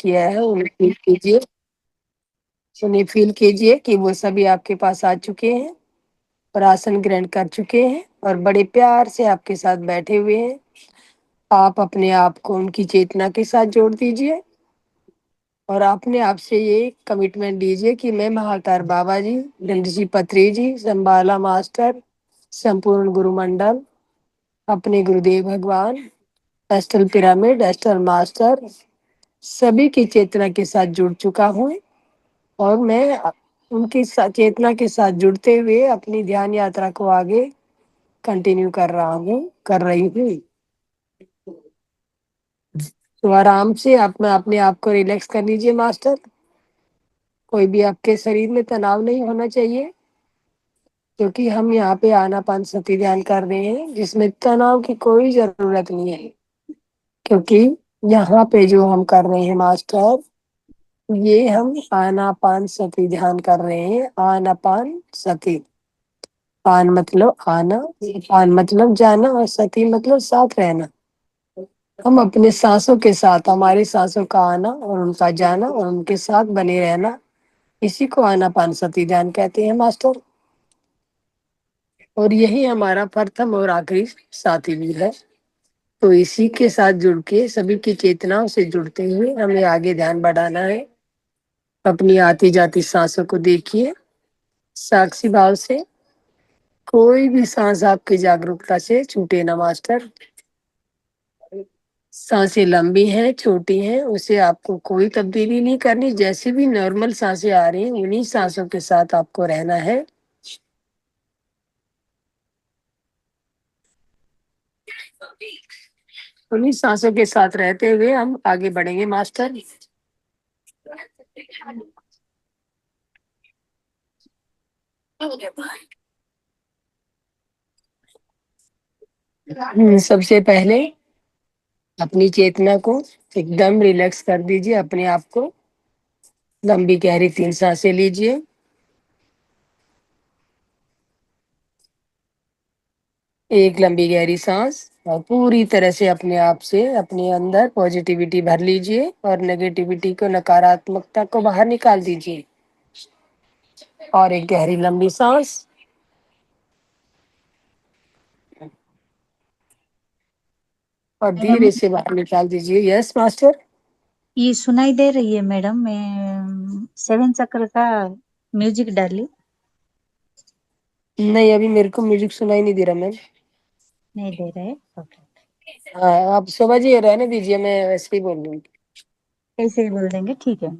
किया है उन्हें फील कीजिए। उन्हें फील कीजिए कि वो सभी आपके पास आ चुके हैं और आसन ग्रहण कर चुके हैं और बड़े प्यार से आपके साथ बैठे हुए हैं। आप अपने आप को उनकी चेतना के साथ जोड़ दीजिए और अपने आप से ये कमिटमेंट दीजिए कि मैं महाकार बाबा जी, ऋषि पत्री जी, संबाला मास्टर, संपूर्ण गुरु मंडल, अपने गुरुदेव भगवान, एस्ट्रल पिरामिड, एस्ट्रल मास्टर, सभी की चेतना के साथ जुड़ चुका हूँ और मैं उनकी चेतना के साथ जुड़ते हुए अपनी ध्यान यात्रा को आगे कंटिन्यू कर रही हूँ। तो आराम से आप में अपने आप को रिलैक्स कर लीजिए मास्टर। कोई भी आपके शरीर में तनाव नहीं होना चाहिए, क्योंकि हम यहाँ पे आनापानसती ध्यान कर रहे हैं जिसमें तनाव की कोई जरूरत नहीं है। क्योंकि यहाँ पे जो हम कर रहे हैं मास्टर, ये हम आनापानसती ध्यान कर रहे हैं। आनापान सती, पान मतलब आना, पान मतलब जाना और सती मतलब साथ रहना। हम अपने सांसों के साथ, हमारे सांसों का आना और उनका जाना और उनके साथ बने रहना, इसी को आनापानसती ध्यान कहते हैं मास्टर। और यही हमारा प्रथम और आखिरी साथी भी है। तो इसी के साथ जुड़ के सभी की चेतनाओं से जुड़ते हुए हमें आगे ध्यान बढ़ाना है। अपनी आती जाती सांसों को देखिए साक्षी भाव से। कोई भी सांस आपकी जागरूकता से छूटे ना मास्टर। सांसें लंबी हैं, छोटी हैं, उसे आपको कोई तब्दीली नहीं करनी। जैसी भी नॉर्मल सांसें आ रही हैं उन्हीं सांसों के साथ आपको रहना है। उन्हीं सांसों के साथ रहते हुए हम आगे बढ़ेंगे मास्टर। सबसे पहले अपनी चेतना को एकदम रिलैक्स कर दीजिए। अपने आप को लंबी गहरी 3 सांसें लीजिए। एक लंबी गहरी सांस और पूरी तरह से अपने आप से अपने अंदर पॉजिटिविटी भर लीजिए और नेगेटिविटी को, नकारात्मकता को बाहर निकाल दीजिए। और एक गहरी लंबी सांस और मैडम, धीरे से बाहर निकाल दीजिए। Yes master. ये सुनाई दे रही है मैडम? मैं 7 चक्र का म्यूजिक डाली। नहीं, अभी मेरे को म्यूजिक सुनाई नहीं दे रहा मैम। नहीं दे रहे? ओके, हाँ, आप शोभा जी रहने दीजिए, मैं वैसे ही बोल दूंगी। ऐसे ही बोल देंगे, ठीक है।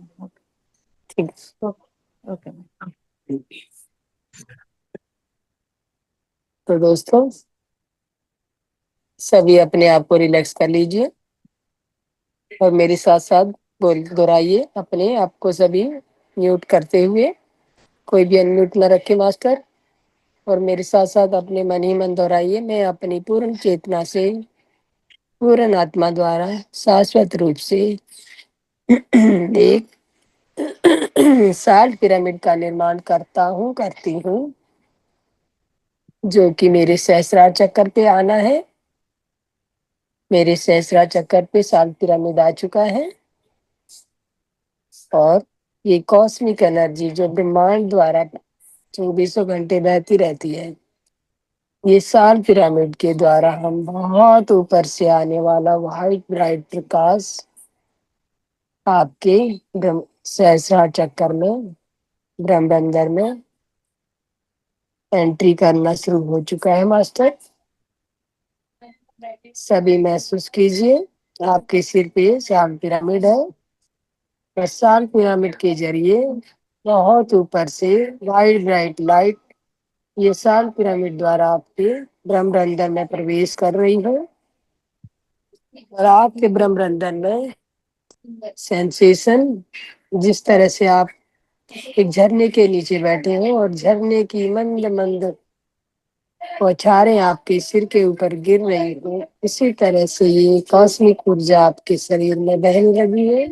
ठीक। Okay okay. तो दोस्तों, सभी अपने आप को रिलैक्स कर लीजिए और मेरे साथ साथ बोल दोहराइए अपने आप को, सभी म्यूट करते हुए। कोई भी अनम्यूट न रखे मास्टर। और मेरे साथ साथ अपने मन ही मन दोहराइए, मैं अपनी पूर्ण चेतना से, पूर्ण आत्मा द्वारा शाश्वत रूप से एक साल्ट पिरामिड का निर्माण करता हूँ, करती हूँ, जो कि मेरे सहस्रार चक्कर पे आना है। मेरे सहस्रार चक्कर पे साल्ट पिरामिड आ चुका है और ये कॉस्मिक एनर्जी जो ब्रह्मांड द्वारा 24 घंटे बहती रहती है, ये साल पिरामिड के द्वारा हम बहुत ऊपर से आने वाला व्हाइट ब्राइट प्रकाश आपके सहस्रार चक्कर में, ब्रह्मबंदर में एंट्री करना शुरू हो चुका है मास्टर। सभी महसूस कीजिए आपके सिर पे साल पिरामिड है और साल पिरामिड के जरिए बहुत ऊपर से वाइट ब्राइट लाइट ये साल पिरामिड द्वारा आपके ब्रह्मरंध्र में प्रवेश कर रही है और आपके ब्रह्मरंध्र में सेंसेशन, जिस तरह से आप एक झरने के नीचे बैठे हो और झरने की मंद मंद बौछारें आपके सिर के ऊपर गिर रही हो, इसी तरह से ये कॉस्मिक ऊर्जा आपके शरीर में बहने लगी है।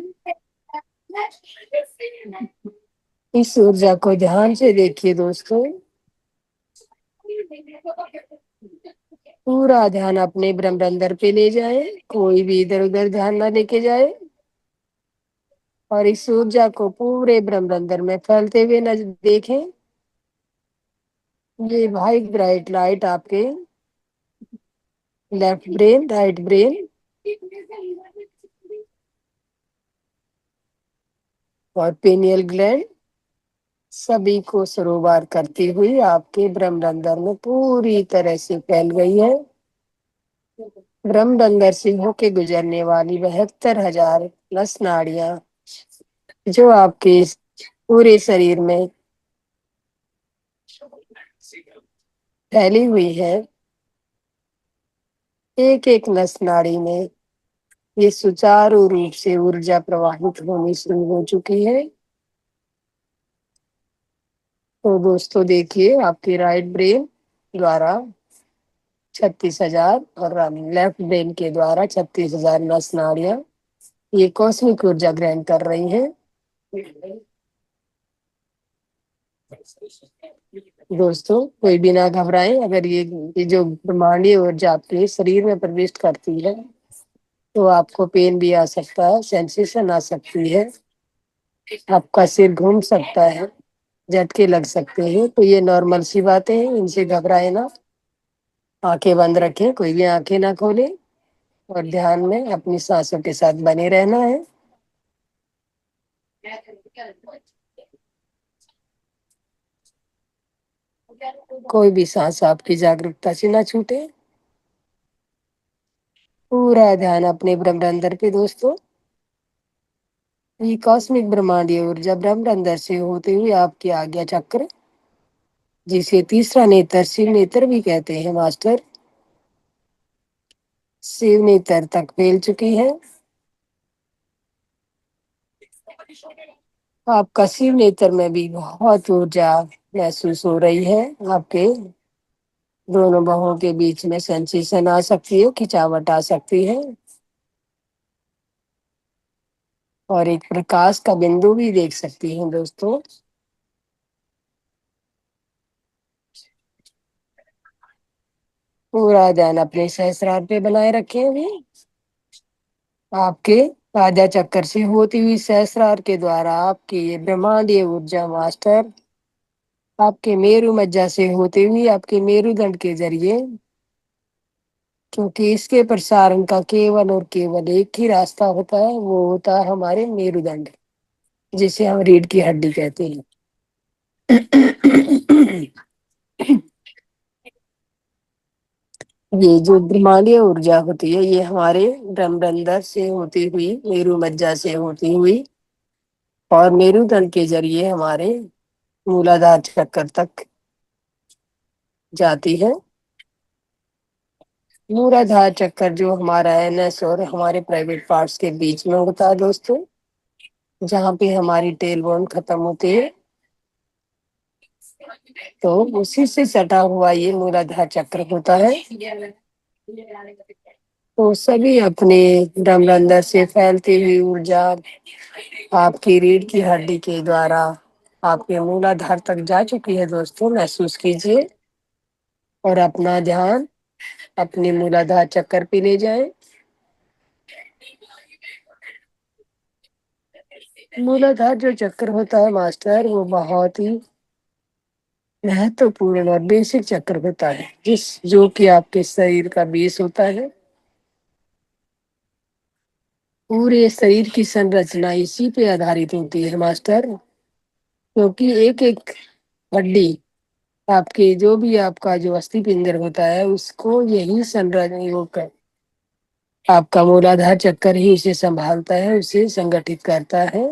इस ऊर्जा को ध्यान से देखिए दोस्तों। पूरा ध्यान अपने ब्रह्मरंध्र पे ले जाए, कोई भी इधर उधर ध्यान ना लेके जाए। और इस ऊर्जा को पूरे ब्रह्मांड में फैलते हुए न देखें। ये वाइट ब्राइट लाइट आपके लेफ्ट ब्रेन, राइट ब्रेन और पेनियल ग्लैंड सभी को सरोवर करती हुई आपके ब्रह्मांड में पूरी तरह से फैल गई है। ब्रह्मांड से होके गुजरने वाली 72,000 नस नाड़ियां जो आपके पूरे शरीर में फैली हुई है, एक एक नस नाड़ी में ये सुचारू रूप से ऊर्जा प्रवाहित होनी शुरू हो चुकी है। तो दोस्तों देखिए, आपकी राइट ब्रेन द्वारा 36,000 और लेफ्ट ब्रेन के द्वारा 36,000 नस नाड़ियां ये कॉस्मिक ऊर्जा ग्रहण कर रही हैं। दोस्तों कोई भी ना घबराए, अगर ये जो ब्रह्मांडीय ऊर्जा आपके शरीर में प्रवेश करती है तो आपको पेन भी आ सकता है, सेंसेशन आ सकती है, आपका सिर घूम सकता है, झटके लग सकते हैं। तो ये नॉर्मल सी बातें हैं, इनसे घबराए ना। आंखें बंद रखें, कोई भी आंखें ना खोले और ध्यान में अपनी सांसों के साथ बने रहना है। कोई भी सांस आपकी जागरूकता से ना छूटे। पूरा ध्यान अपने ब्रह्मांड पे दोस्तों। ये कॉस्मिक ब्रह्मांडीय ऊर्जा ब्रह्मांड से होते हुए आपके आज्ञा चक्र, जिसे तीसरा नेत्र शिव नेत्र भी कहते हैं मास्टर, शिव नेत्र तक फैल चुकी है। आपका शिव नेत्र में भी बहुत ऊर्जा महसूस हो रही है। आपके दोनों बाहों के बीच में सेंसेशन आ सकती है, खिंचावट आ सकती है और एक प्रकाश का बिंदु भी देख सकती हैं दोस्तों। पूरा ध्यान अपने सहस्रार पे बनाए रखें अभी। आपके आज्ञा चक्कर से होती हुई सहस्रार के द्वारा आपकी ये ब्रह्मांडीय ऊर्जा मास्टर आपके मेरु मज्जा से होते हुए आपके मेरुदंड के जरिए, क्योंकि इसके प्रसारण का केवल और केवल एक ही रास्ता होता है, वो होता है हमारे मेरुदंड, जिसे हम रीढ़ की हड्डी कहते हैं। ये जो ब्रह्मांडीय ऊर्जा होती है ये हमारे ब्रह्मांड से होती हुई मेरु मज्जा से होती हुई और मेरुदंड के जरिए हमारे मूलाधार चक्र तक जाती है। मूलाधार चक्कर जो हमारा एनएस और हमारे प्राइवेट पार्ट्स के बीच में होता है दोस्तों, जहाँ पे हमारी टेल बोन खत्म होती है, तो उसी से सटा हुआ ये मूलाधार चक्र होता है। तो सभी अपने ब्रह्मांड से फैलती हुई ऊर्जा आपकी रीढ़ की हड्डी के द्वारा आपके मूलाधार तक जा चुकी है दोस्तों। महसूस कीजिए और अपना ध्यान अपने मूलाधार चक्कर पे ले जाएं। मूलाधार जो चक्र होता है मास्टर, वो बहुत ही महत्वपूर्ण और बेसिक चक्र होता है, जो कि आपके शरीर का बेस होता है। पूरे शरीर की संरचना इसी पे आधारित होती है मास्टर, क्योंकि एक एक हड्डी आपके जो भी आपका जो अस्थि पिंजर होता है उसको यही संरचना आपका मूलाधार चक्कर ही उसे संभालता है, उसे संगठित करता है।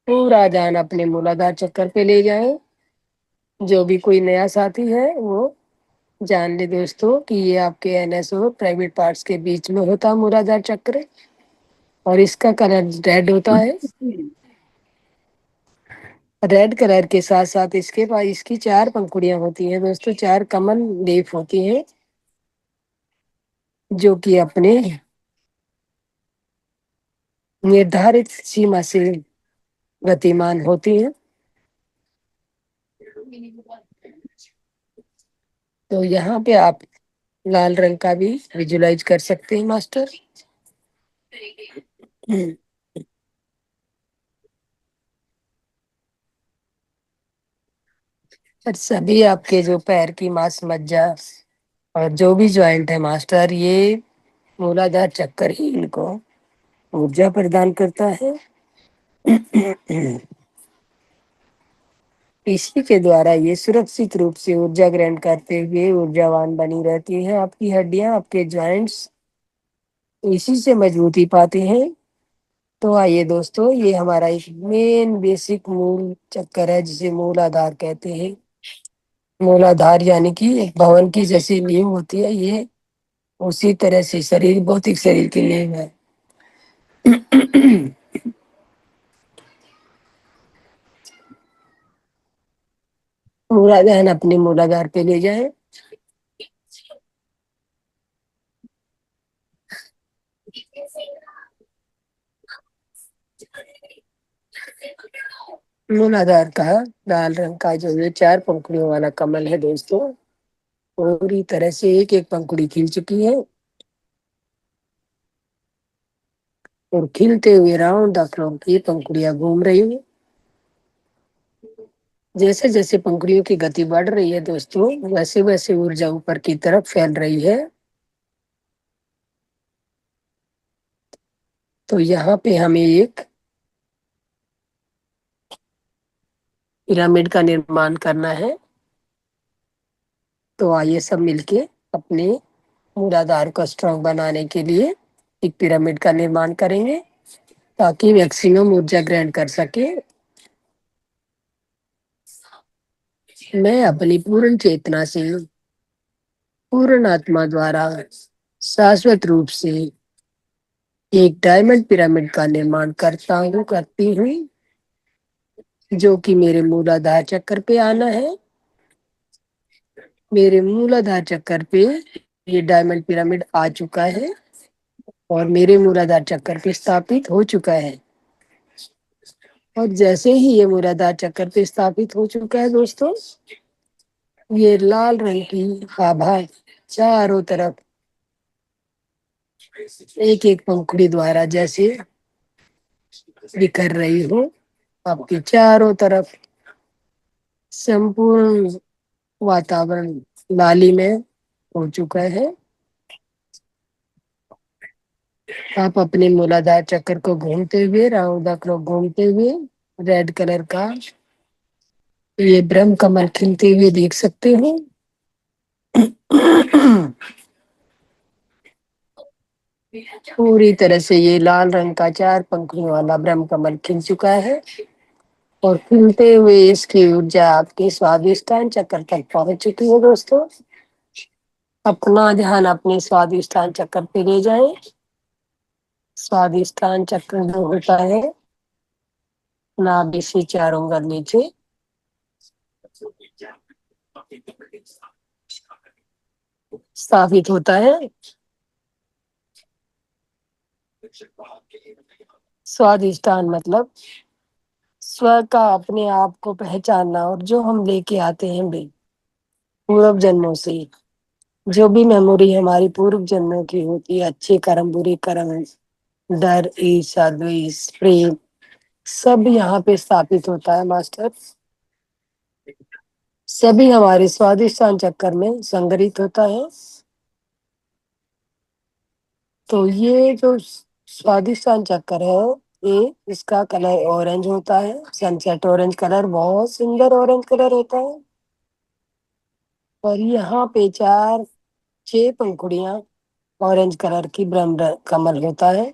पूरा ध्यान अपने मूलाधार चक्कर पे ले जाएं। जो भी कोई नया साथी है वो जान ले दोस्तों कि ये आपके एनएसओ प्राइवेट पार्ट्स के बीच में होता है मूलाधार चक्र, और इसका कलर रेड होता है। रेड कलर के साथ साथ इसके पास इसकी 4 पंखुड़ियां होती हैं दोस्तों, 4 कमल लीफ होती हैं, जो कि अपने निर्धारित सीमा से गतिमान होती हैं। तो यहाँ पे आप लाल रंग का भी विजुलाइज कर सकते हैं मास्टर। और सभी आपके जो पैर की मांस मज्जा और जो भी जॉइंट है मास्टर, ये मूलाधार चक्कर ही इनको ऊर्जा प्रदान करता है। इसी के द्वारा ये सुरक्षित रूप से ऊर्जा ग्रहण करते हुए ऊर्जावान बनी रहती है। आपकी हड्डियां, आपके जॉइंट्स इसी से मजबूती पाते हैं। तो आइए दोस्तों, ये हमारा एक मेन बेसिक मूल चक्कर है जिसे मूलाधार कहते हैं। मूलाधार यानी कि एक भवन की जैसी नींव होती है, ये उसी तरह से शरीर, भौतिक शरीर की नींव है। पूरा ध्यान अपने मूलाधार पे ले जाए। मूलाधार का लाल रंग का जो ये 4 पंखुड़ियों वाला कमल है दोस्तों, पूरी तरह से एक एक पंखुड़ी खिल चुकी है और खिलते हुए राउंड द क्लॉक ये पंखुड़ियां घूम रही हैं। जैसे जैसे पंखुड़ियों की गति बढ़ रही है दोस्तों, वैसे वैसे ऊर्जा ऊपर की तरफ फैल रही है। तो यहाँ पे हमें एक पिरामिड का निर्माण करना है। तो आइए सब मिलके अपने मूलाधार को स्ट्रांग बनाने के लिए एक पिरामिड का निर्माण करेंगे, ताकि मैक्सिमम ऊर्जा ग्रहण कर सके। मैं अपनी पूर्ण चेतना से, पूर्ण आत्मा द्वारा शाश्वत रूप से एक डायमंड पिरामिड का निर्माण करती हूँ, जो कि मेरे मूलाधार चक्कर पे आना है। मेरे मूलाधार चक्कर पे ये डायमंड पिरामिड आ चुका है और मेरे मूलाधार चक्कर पे स्थापित हो चुका है। और जैसे ही ये मूलाधार चक्कर पे स्थापित हो चुका है दोस्तों, ये लाल रंग की आभा चारों तरफ एक एक पंखुड़ी द्वारा जैसे बिखर रही हो, आपकी चारों तरफ संपूर्ण वातावरण लाली में हो चुका है। आप अपने मूलाधार चक्र को घूमते हुए, राउंड द क्लॉक घूमते हुए, रेड कलर का ये ब्रह्म कमल खिलते हुए देख सकते हो। पूरी तरह से ये लाल रंग का 4 पंखुड़ियों वाला ब्रह्म कमल खिल चुका है और खिलते हुए इसकी ऊर्जा आपके स्वादिष्टान चक्र तक पहुंच चुकी है दोस्तों। अपना ध्यान अपने स्वादिष्टान चक्र पे ले जाएं। स्वादिष्टान चक्र जो होता है नाभि से 4 उंगल नीचे स्थापित होता है। स्वादिष्टान मतलब स्व का अपने आप को पहचानना, और जो हम लेके आते हैं भी पूर्व जन्मों से, जो भी मेमोरी हमारी पूर्व जन्मों की होती है, अच्छे कर्म बुरे कर्म, डर ईर्ष्या द्वेष प्रेम, सब यहाँ पे स्थापित होता है मास्टर। सभी हमारे स्वादिष्टान चक्कर में संग्रहित होता है। तो ये जो स्वादिष्टान चक्कर है, ये इसका कलर ऑरेंज होता है, सनसेट ऑरेंज कलर, बहुत सुंदर ऑरेंज कलर होता है। और यहाँ पे 6 पंखुड़ियां ऑरेंज कलर की ब्रह्म कमल होता है।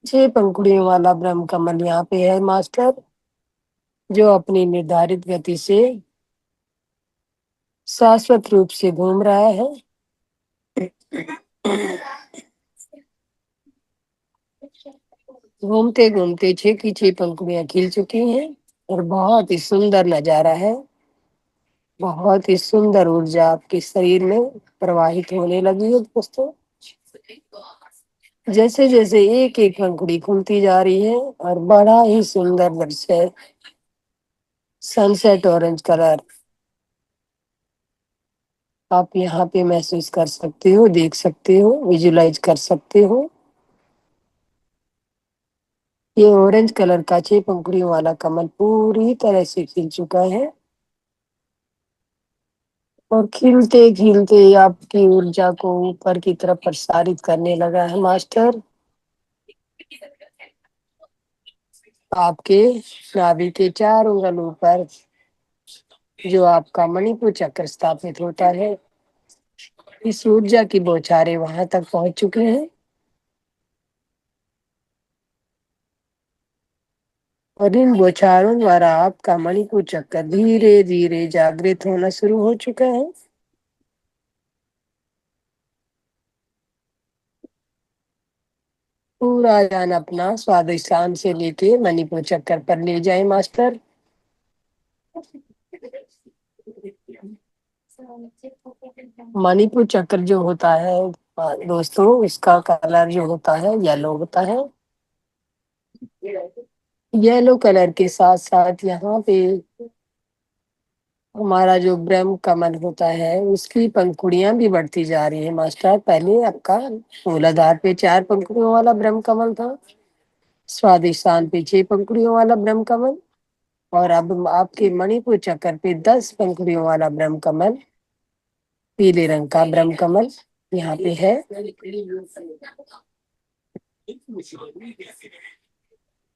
6 पंखुड़ियों वाला ब्रह्म कमल यहाँ पे है मास्टर, जो अपनी निर्धारित गति से शाश्वत रूप से घूम रहा है। घूमते घूमते 6 की 6 पंखुड़ियां खिल चुकी हैं और बहुत ही सुंदर नजारा है। बहुत ही सुंदर ऊर्जा आपके शरीर में प्रवाहित होने लगी है दोस्तों। जैसे जैसे एक एक पंखुड़ी खुलती जा रही है और बड़ा ही सुंदर दृश्य है। सनसेट ऑरेंज कलर, आप यहाँ पे महसूस कर सकते हो, देख सकते हो, विजुलाइज कर सकते हो। ये ऑरेंज कलर का 6 पंखुड़ियों वाला कमल पूरी तरह से खिल चुका है और खिलते खिलते आपकी ऊर्जा को ऊपर की तरफ प्रसारित करने लगा है मास्टर। आपके नाभि के चारों अंगों पर जो आपका मणिपुर चक्र स्थापित होता है, इस ऊर्जा की बौछारें वहां तक पहुंच चुके हैं और इन बौछारों द्वारा आपका मणिपुर चक्र धीरे धीरे जागृत होना शुरू हो चुका है। पूरा ध्यान अपना स्वादिष्टान से लेके मणिपुर चक्कर पर ले जाए मास्टर। मणिपुर चक्र जो होता है दोस्तों, इसका कलर जो होता है येलो होता है। येलो कलर के साथ साथ यहाँ पे हमारा जो ब्रह्म कमल होता है उसकी पंखुड़ियां भी बढ़ती जा रही है मास्टर। पहले आपका मूलाधार पे 4 पंखुड़ियों वाला ब्रह्म कमल था, स्वादिष्टान पे 6 पंखुड़ियों वाला ब्रह्म कमल, और अब आपके मणिपुर चक्र पे 10 पंखुड़ियों वाला ब्रह्म कमल, पीले रंग का ब्रह्म कमल यहाँ पे है।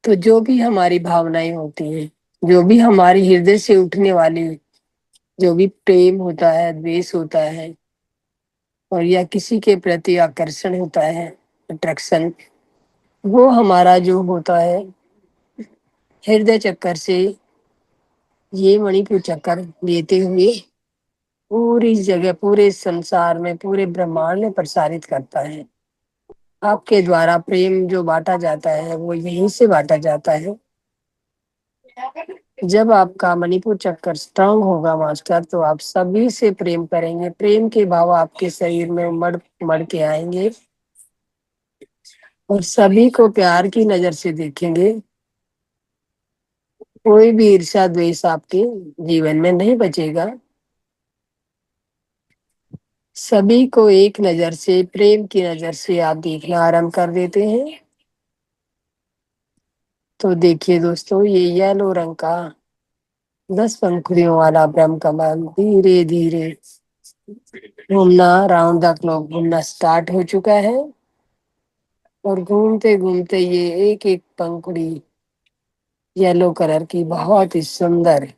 तो जो भी हमारी भावनाएं होती हैं, जो भी हमारी हृदय से उठने वाली, जो भी प्रेम होता है, द्वेष होता है, और या किसी के प्रति आकर्षण होता है, अट्रैक्शन, वो हमारा जो होता है हृदय चक्कर से ये मणिपुर चक्कर लेते हुए पूरी जगह, पूरे संसार में, पूरे ब्रह्मांड में प्रसारित करता है। आपके द्वारा प्रेम जो बांटा जाता है वो यहीं से बांटा जाता है। जब आपका मणिपुर चक्कर स्ट्रांग होगा मास्टर, तो आप सभी से प्रेम करेंगे, प्रेम के भाव आपके शरीर में उमड़ उमड़ के आएंगे और सभी को प्यार की नजर से देखेंगे। कोई भी ईर्ष्या द्वेष आपके जीवन में नहीं बचेगा। सभी को एक नजर से, प्रेम की नजर से आप देखना आरंभ कर देते हैं। तो देखिए दोस्तों, ये येलो रंग का 10 पंखुड़ियों वाला ब्रह्म कमल धीरे धीरे घूमना, राउंड द क्लॉक घूमना स्टार्ट हो चुका है और घूमते घूमते ये एक एक पंखुड़ी येलो कलर की बहुत ही सुंदर,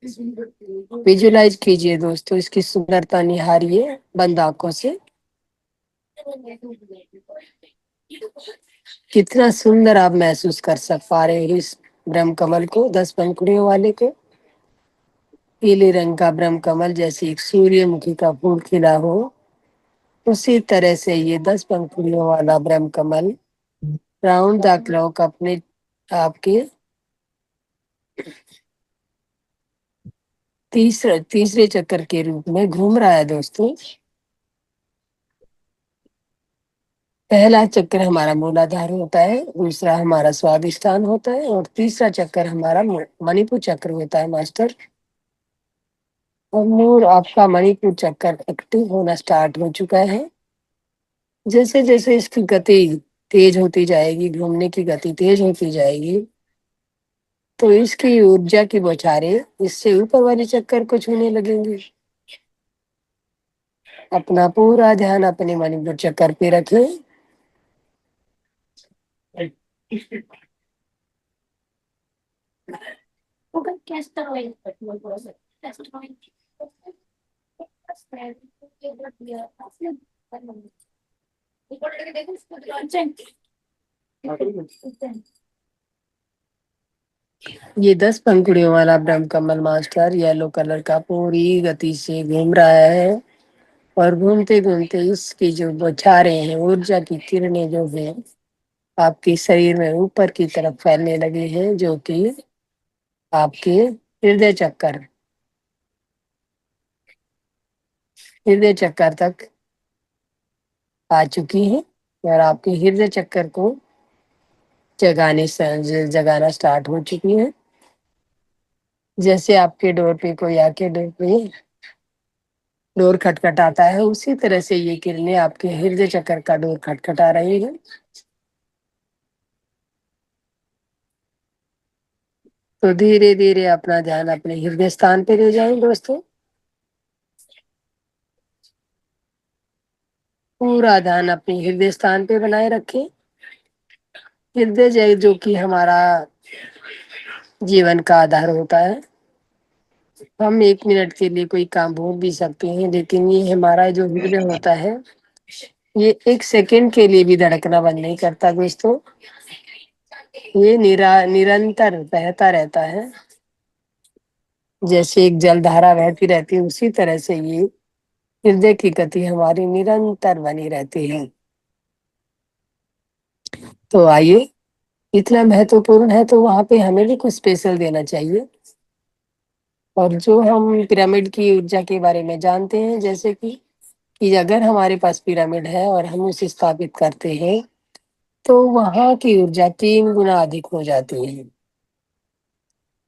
विजुलाइज कीजिए दोस्तों, इसकी सुंदरता निहारिए बंद आंखों से। कितना सुंदर आप महसूस कर सक पा रहे हो इस ब्रह्म कमल को, 10 पंखुड़ियों वाले को। पीले रंग का ब्रह्म कमल जैसे एक सूर्यमुखी का फूल खिला हो, उसी तरह से ये 10 पंखुड़ियों वाला ब्रह्म कमल राउंड द क्लॉक अपने आपके तीसरे चक्कर के रूप में घूम रहा है दोस्तों। पहला चक्कर हमारा मूलाधार होता है, दूसरा हमारा स्वादिष्टान होता है और तीसरा चक्कर हमारा मणिपुर चक्र होता है मास्टर। और मूल आपका मणिपुर चक्कर एक्टिव होना स्टार्ट हो चुका है। जैसे जैसे इसकी गति तेज होती जाएगी, घूमने की गति तेज होती जाएगी, तो इसकी ऊर्जा की बौछारें इससे ऊपर वाले चक्कर को छूने लगेंगी। अपना पूरा ध्यान अपने मणिपुर चक्कर पे रखें। ये 10 पंखुड़ियों वाला ब्रह्म कमल मास्टर येलो कलर का पूरी गति से घूम रहा है और घूमते घूमते इसकी जो बौछारें हैं, ऊर्जा की किरणें जो है आपके शरीर में ऊपर की तरफ फैलने लगे हैं, जो कि आपके हृदय चक्कर तक आ चुकी है और आपके हृदय चक्कर को जगाना स्टार्ट हो चुकी है। जैसे आपके डोर पे कोई आके डोर पे ڈور کھٹکھٹاتا ہے اسی طرح سے یہ کرنیں آپ کے ہردے چکر کا ڈور کھٹکھٹا رہی ہیں. تو دھیرے دھیرے اپنا دھیان اپنے ہردے استھان پہ لے جائیں دوستوں. پورا دھیان اپنے ہردے استھان پہ بنائے رکھیں. ہردے جو کہ ہمارا جیون کا آدھار ہوتا ہے. ہم 1 منٹ کے لیے کوئی کام بھول بھی سکتے ہیں لیکن یہ ہمارا جو ہردے ہوتا ہے یہ 1 سیکنڈ کے لیے بھی دھڑکنا بند نہیں کرتا دوستوں. یہ نرنتر بہتا رہتا ہے. جیسے ایک جل دھارا بہتی رہتی ہے اسی طرح سے یہ ہردے کی گتی ہماری نرنتر بنی رہتی ہے. تو آئیے اتنا مہتوپورن ہے تو وہاں پہ ہمیں بھی کچھ اسپیشل دینا چاہیے. اور جو ہم پیرامڈ کی ارجا کے بارے میں جانتے ہیں جیسے کہ اگر ہمارے پاس پیرامڈ ہے اور ہم اسے استھاپت کرتے ہیں تو وہاں کی ارجا 3 گنا ادھک ہو جاتی ہے.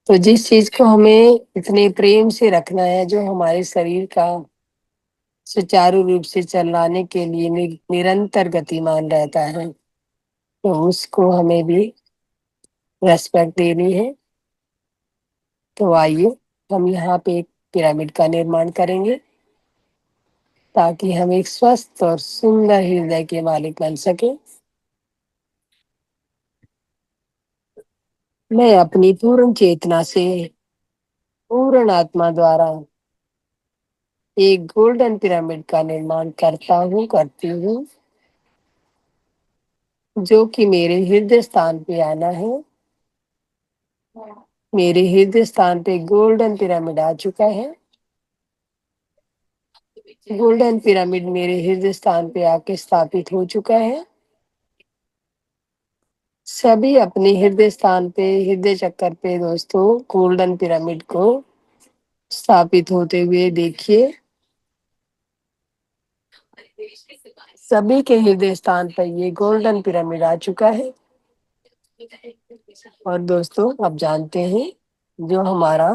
تو جس چیز کو ہمیں اتنے پریم سے رکھنا ہے جو ہمارے شریر کا سچارو روپ سے چلانے کے لیے نرنتر گتیمان رہتا ہے تو اس کو ہمیں بھی ریسپیکٹ دینی ہے. تو آئیے ہم یہاں پہ ایک پیرامڈ کا نرمان کریں گے تاکہ ہم ایک سوستھ اور سندر ہردے کے مالک بن سکیں. میں اپنی پورن چیتنا سے پورن آتما دوارا ایک گولڈن پیرامڈ کا نرمان کرتا ہوں کرتی ہوں جو کہ میرے ہردے استھان پہ آنا ہے. میرے ہردے استھان پہ گولڈن پیرامڈ آ چکا ہے. گولڈن پیرامڈ میرے ہردے استھان پہ آ کے استھاپت ہو چکا ہے. سبھی اپنے ہردے استھان پہ ہردے چکر پہ دوستوں گولڈن پیرامڈ کو استھاپت ہوتے ہوئے دیکھیے. سبھی کے ہردے استھان پر یہ گولڈن پیرامڈ آ چکا ہے. اور دوستوں آپ جانتے ہیں جو ہمارا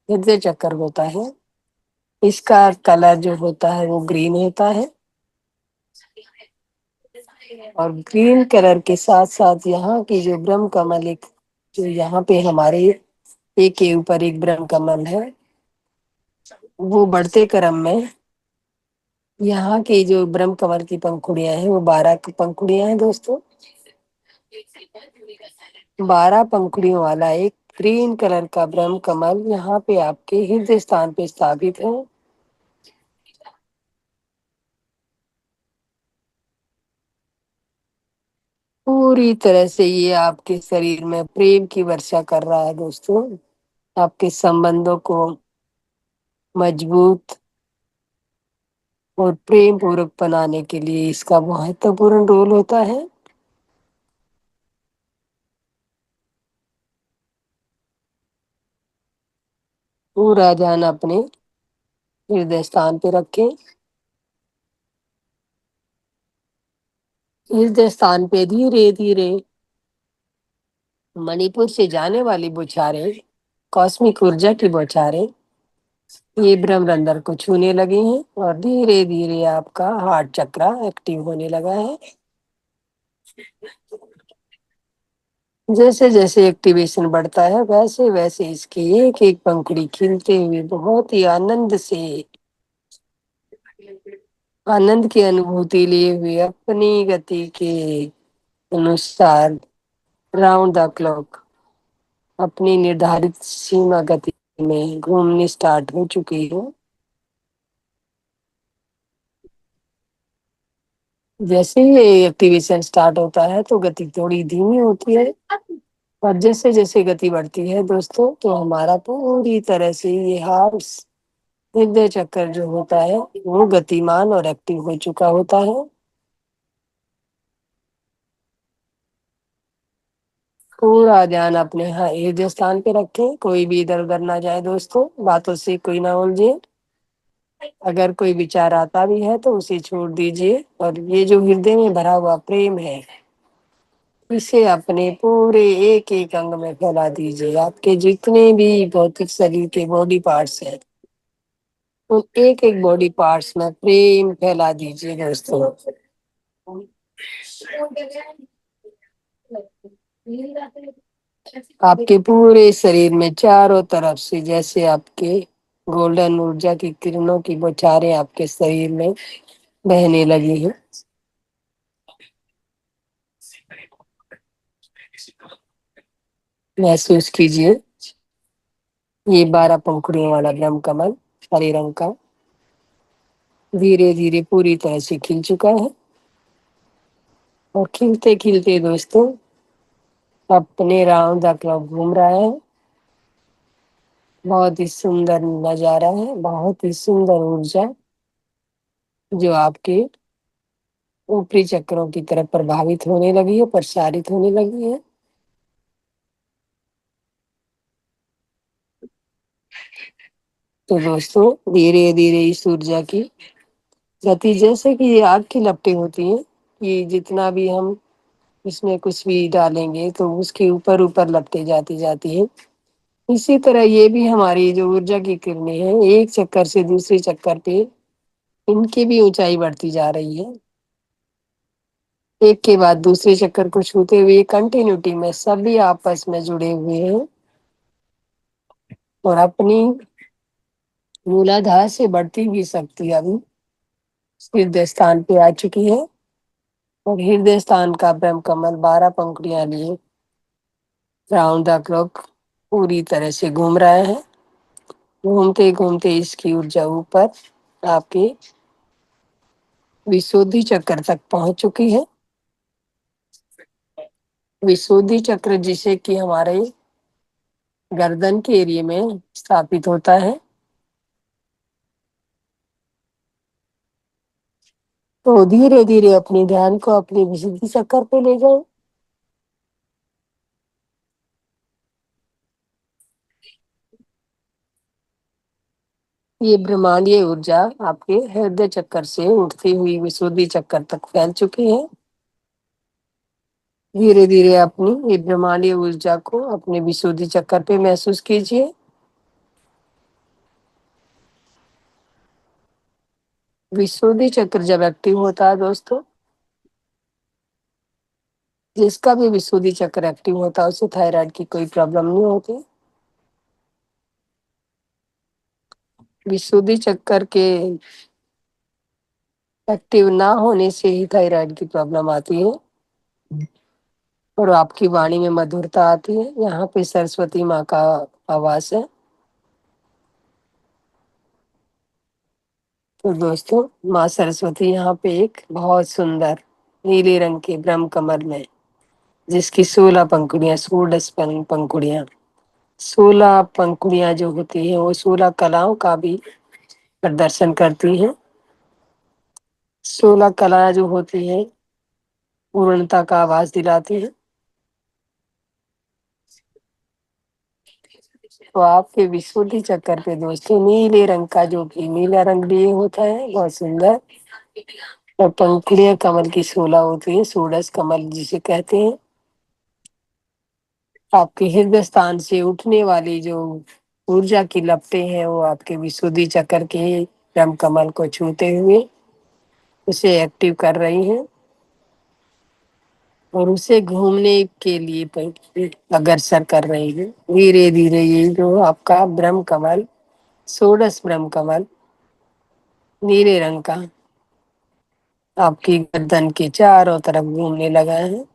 ہردے چکر ہوتا ہے اس کا کلر جو ہوتا ہے وہ گرین ہوتا ہے. اور گرین کلر کے ساتھ ساتھ یہاں کی جو برہم کمل ایک جو یہاں پہ ہمارے ایک کے اوپر ایک برہم کمل ہے وہ بڑھتے کرم میں یہاں کی جو برہم کمل کی پنکھڑیاں ہیں وہ 12 پنکھڑیاں ہیں دوستوں. 12 پنکھڑیوں والا ایک گرین کلر کا برہم کمل یہاں پہ آپ کے ہردے استھان پہ استھاپت ہے. پوری طرح سے یہ آپ کے شریر میں پریم کی ورشا کر رہا ہے دوستوں. آپ کے سمبندوں کو مضبوط اور پریم پورک بنانے کے لیے اس کا مہتوپورن رول ہوتا ہے. پورا دھیان اپنے ہردے استھان پہ رکھیں. ہردے استھان پہ دھیرے دھیرے منی پور سے جانے والی بوچھاریں کاسمک ارجا کی بوچھاریں یہ برہم رندر کو چھونے لگے ہیں اور دھیرے دھیرے آپ کا ہارٹ چکرا ایکٹیو ہونے لگا ہے. جیسے جیسے ایکٹیویشن بڑھتا ہے ویسے ویسے اس کی ایک ایک پنکھڑی کھلتے ہوئے بہت ہی آنند سے آنند کی انوبھوتی لیے ہوئے اپنی گتی کے انوسار راؤنڈ دا کلاک اپنی نردھارت سیما گتی میں گھومنے اسٹارٹ ہو چکی ہے. جیسے ہی ایکٹیویشن اسٹارٹ ہوتا ہے تو گتی تھوڑی دھیمی ہوتی ہے اور جیسے جیسے گتی بڑھتی ہے دوستوں تو ہمارا پوری طرح سے یہ ہارٹ ہردے چکر جو ہوتا ہے وہ گتیمان اور ایکٹیو ہو چکا ہوتا ہے. پورا دھیان اپنے ہردے استھان پہ رکھیں کوئی بھی ادھر ادھر نہ جائے دوستوں باتوں سے کوئی نہ الجھے. اگر کوئی وچار آتا بھی ہے تو اسے چھوڑ دیجیے اور یہ جو ہردے میں بھرا ہوا پریم ہے اسے اپنے پورے ایک ایک انگ میں پھیلا دیجیے. آپ کے جتنے بھی بھوتک شریر کے باڈی پارٹس ہیں उन एक एक बॉडी पार्ट्स में प्रेम फैला दीजिए दोस्तों। आपके पूरे शरीर में चारों तरफ से जैसे आपके गोल्डन ऊर्जा की किरणों की बौछारें आपके शरीर में बहने लगी है। महसूस कीजिए ये 12 पंखुड़ियों वाला ब्रह्म कमल हरे रंग का धीरे धीरे पूरी तरह से खिल चुका है और खिलते खिलते दोस्तों अपने राउंड द क्लॉक घूम रहा है। बहुत ही सुंदर नजारा है, बहुत ही सुंदर ऊर्जा जो आपके ऊपरी चक्रों की तरफ प्रभावित होने लगी है, प्रसारित होने लगी है। तो दोस्तों धीरे धीरे इस ऊर्जा की गति जैसे कि ये आग की लपटें होती हैं कि जितना भी हम इसमें कुछ भी डालेंगे तो उसके ऊपर ऊपर लपटे जाती जाती है, इसी तरह ये भी हमारी जो ऊर्जा की किरणें हैं एक चक्कर से दूसरे चक्कर पे इनकी भी ऊंचाई बढ़ती जा रही है। एक के बाद दूसरे चक्कर को छूते हुए कंटिन्यूटी में सभी आपस में जुड़े हुए हैं और अपनी मूलाधार से बढ़ती हुई शक्ति अभी हृदय स्थान पे आ चुकी है और हृदय स्थान का ब्रह्म कमल 12 पंखुड़ियां लिए राउंड द क्लॉक पूरी तरह से घूम रहा है। घूमते घूमते इसकी ऊर्जा ऊपर आपके विशुद्धि चक्र तक पहुंच चुकी है। विशुद्धि चक्र जिसे कि हमारे गर्दन के एरिया में स्थापित होता है। तो धीरे धीरे अपने ध्यान को अपने विशुद्धि चक्र पे ले जाओ। ये ब्रह्मांडीय ऊर्जा आपके हृदय चक्र से उठती हुई विशुद्धि चक्र तक फैल चुकी है। धीरे धीरे अपनी ये ब्रह्मांडीय ऊर्जा को अपने विशुद्धि चक्र पे महसूस कीजिए। विशुद्धि चक्र जब एक्टिव होता है दोस्तों, जिसका भी विशुद्धि चक्र एक्टिव होता है उसे थायराइड की कोई प्रॉब्लम नहीं होती। विशुद्धि चक्कर के एक्टिव ना होने से ही थायराइड की प्रॉब्लम आती है और आपकी वाणी में मधुरता आती है। यहाँ पे सरस्वती माँ का आवास है। तो दोस्तों माँ सरस्वती यहाँ पे एक बहुत सुंदर नीले रंग के ब्रह्म कमल में जिसकी 16 पंखुड़ियां, 16 पंखुड़ियां, 16 पंखुड़ियां जो होती है वो 16 कलाओं का भी प्रदर्शन करती हैं। 16 कलाएं जो होती है पूर्णता का आभास दिलाती है। तो आपके विशुद्धि चक्कर पे दोस्तों नीले रंग का जो कि नीला रंग लिए होता है बहुत सुंदर, और पंखुड़ियां कमल की 16 होती है, षोडश कमल जिसे कहते हैं। आपके हृदय स्थान से उठने वाली जो ऊर्जा की लपटें हैं वो आपके विशुद्धि चक्र के ब्रह्म कमल को छूते हुए उसे एक्टिव कर रही हैं और उसे घूमने के लिए अग्रसर कर रही है। धीरे धीरे ये जो आपका ब्रह्म कमल, षोडश ब्रह्म कमल नीले रंग का आपकी गर्दन के चारों तरफ घूमने लगा है।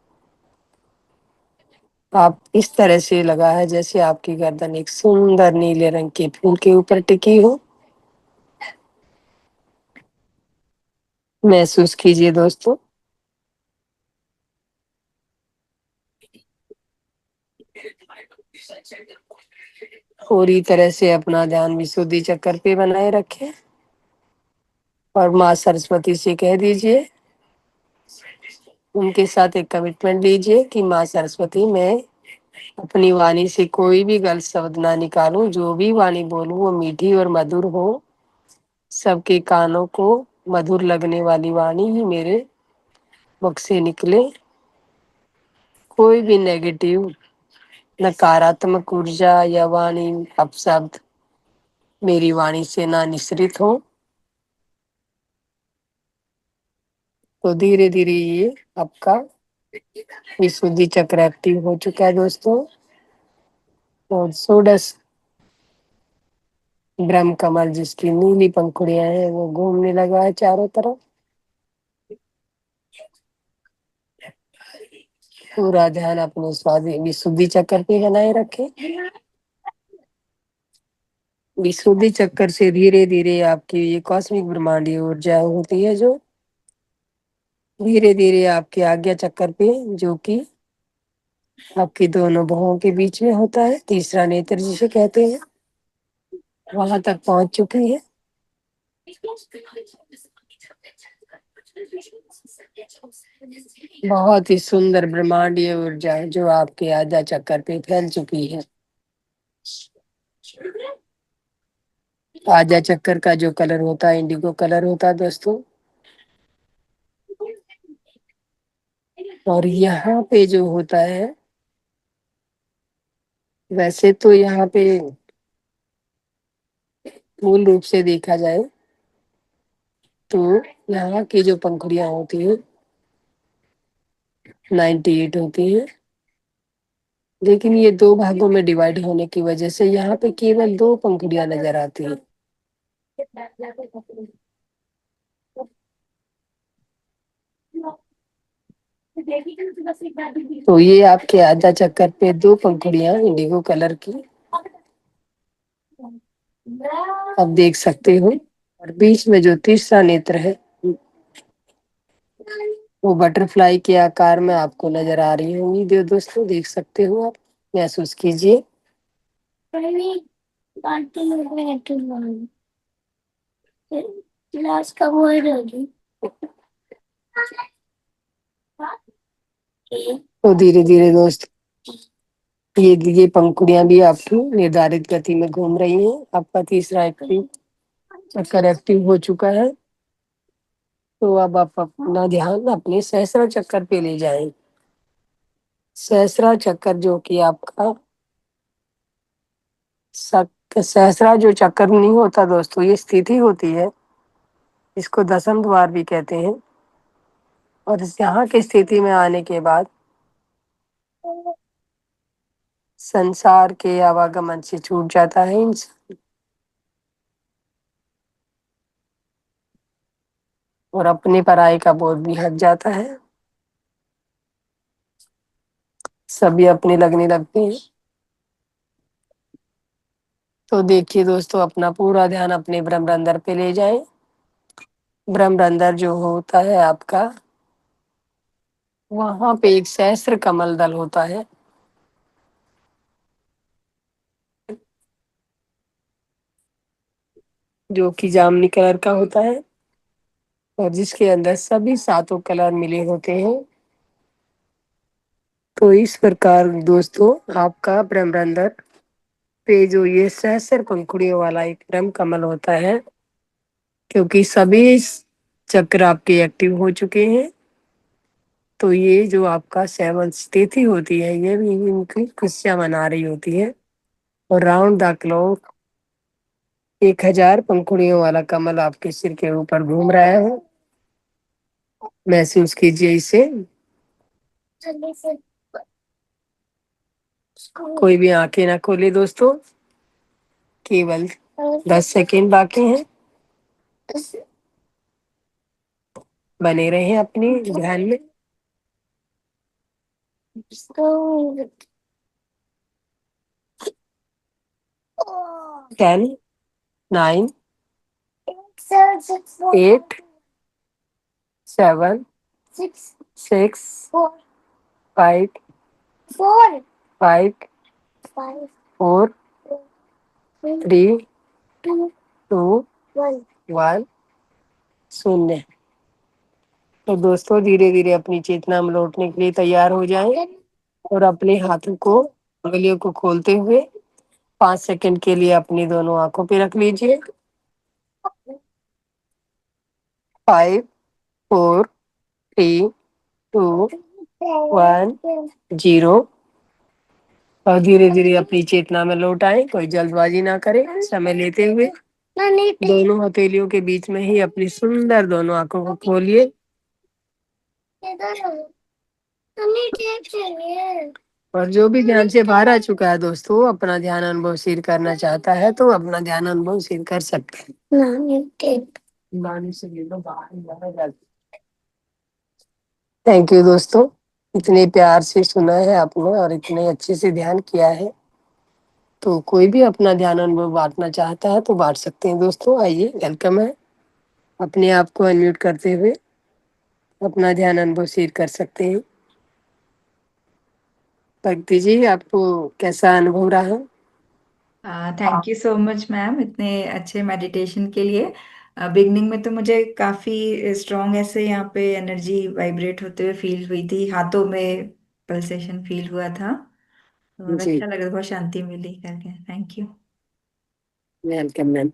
आप इस तरह से लगा है जैसे आपकी गर्दन एक सुंदर नीले रंग के फूल के ऊपर टिकी हो। महसूस कीजिए दोस्तों। पूरी तरह से अपना ध्यान विशुद्धि चक्र पे बनाए रखें और माँ सरस्वती से कह दीजिए, उनके साथ एक कमिटमेंट लीजिए कि माँ सरस्वती मैं अपनी वाणी से कोई भी गलत शब्द ना निकालूं, जो भी वाणी बोलूं वो मीठी और मधुर हो, सबके कानों को मधुर लगने वाली वाणी ही मेरे मुख से निकले। कोई भी नेगेटिव नकारात्मक ऊर्जा या वाणी अपशब्द मेरी वाणी से ना निसृत हो। तो धीरे धीरे ये आपका विशुद्धि चक्र एक्टिव हो चुका है दोस्तों। और षोडश ब्रह्म कमल जिसकी नीली पंखुड़ियां हैं वो घूमने लगा है चारों तरफ। पूरा ध्यान अपने स्वाधीन विशुद्धि चक्र पे बनाए रखें। विशुद्धि चक्कर से धीरे धीरे आपकी ये कॉस्मिक ब्रह्मांडीय ऊर्जा होती है जो धीरे धीरे आपके आज्ञा चक्कर पे, जो कि आपकी दोनों भुवों के बीच में होता है, तीसरा नेत्र जिसे कहते हैं, वहां तक पहुंच चुकी है। बहुत ही सुंदर ब्रह्मांडीय ऊर्जा है जो आपके आज्ञा चक्कर पे फैल चुकी है। आज्ञा चक्कर का जो कलर होता है इंडिगो कलर होता है दोस्तों। और यहाँ पे जो होता है, वैसे तो यहाँ पे मूल रूप से देखा जाए तो यहाँ की जो पंखुड़ियां होती है 98 होती है, लेकिन ये दो भागों में डिवाइड होने की वजह से यहाँ पे केवल दो पंखुड़ियां नजर आती है। तो ये आपके आधा चक्कर पे दो पंखुड़ियां इंडिगो कलर की आप देख सकते हो। और बीच में जो तीसरा नेत्र है वो बटरफ्लाई के आकार में आपको नजर आ रही होंगी जो दोस्तों देख सकते हो, आप महसूस कीजिए। तो धीरे धीरे दोस्त ये पंखुड़ियां भी आपकी निर्धारित गति में घूम रही हैं। आपका तीसरा एक्टिव चक्कर एक्टिव हो चुका है। तो अब आप अपना ध्यान अपने सहस्रा चक्कर पे ले जाएं। सहस्रा चक्कर जो कि आपका सहस्रा जो चक्कर नहीं होता दोस्तों, ये स्थिति होती है, इसको दसम द्वार भी कहते हैं। और इस यहाँ की स्थिति में आने के बाद संसार के आवागमन से छूट जाता है इंसान और अपने पराये का बोध भी हट जाता है। सभी अपने लगने लगते हैं। तो देखिए दोस्तों, अपना पूरा ध्यान अपने ब्रह्मरंध्र पे ले जाएं। ब्रह्मरंध्र जो होता है आपका, वहां पे एक सहस्त्र कमल दल होता है जो कि जामुनी कलर का होता है और जिसके अंदर सभी सातों कलर मिले होते हैं। तो इस प्रकार दोस्तों आपका ब्रह्मरंध्र पे जो ये सहस्त्र पंखुड़ियों वाला एक ब्रह्म कमल होता है, क्योंकि सभी चक्र आपके एक्टिव हो चुके हैं, तो ये जो आपका सेवन तिथि होती है ये भी इनकी खुशियां मना रही होती है। और राउंड द क्लॉक 1000 पंखुड़ियों वाला कमल आपके सिर के ऊपर घूम रहा है। महसूस कीजिए इसे। कोई भी आंखें ना खोले दोस्तों, केवल 10 सेकेंड बाकी हैं। बने रहे अपने ध्यान में। 10, 9, 8, 7, 6, 5, 5, 4, 3, 2, 1, शून्य। तो दोस्तों धीरे धीरे अपनी चेतना में लौटने के लिए तैयार हो जाएं और अपने हाथों को, उंगलियों को खोलते हुए 5 सेकंड के लिए अपनी दोनों आंखों पे रख लीजिए। 5, 4, 3, 2, 1, 0। اور دھیرے دھیرے اپنی چیتنا میں لوٹ آئے، کوئی جلد بازی نہ کرے، سمے لیتے ہوئے دونوں ہتھیلیوں کے بیچ میں ہی اپنی سندر دونوں آنکھوں کو کھولیے۔ اور جو بھی دھیان سے باہر آ چکا ہے دوستو، اپنا دھیان انبھو شیر کرنا چاہتا ہے تو اپنا دھیان انبھو شیر کر سکتے ہیں۔ تھینک یو دوستو، اتنے پیار سے سنا ہے آپ نے اور اتنے اچھے سے دھیان کیا ہے۔ تو کوئی بھی اپنا دھیان انبھو بانٹنا چاہتا ہے تو بانٹ سکتے ہیں دوستو، آئیے ویلکم ہے۔ اپنے آپ کو انمیوٹ کرتے ہوئے اپنا دھیان انبھو شیر کر سکتے ہیں۔ بھکتی جی، آپ کو کیسا انبھو رہا؟ تھینک یو سو مچ میم اتنے اچھے میڈیٹیشن کے لیے۔ بگننگ میں تو مجھے کافی اسٹرانگ ایسے یہاں پہ انرجی وائبریٹ ہوتے ہوئے فیل ہوئی تھی، ہاتھوں میں پلسیشن فیل ہوا تھا، بہت جی اچھا لگا، بہت شانتی ملی کر کے، thank you. Welcome ma'am.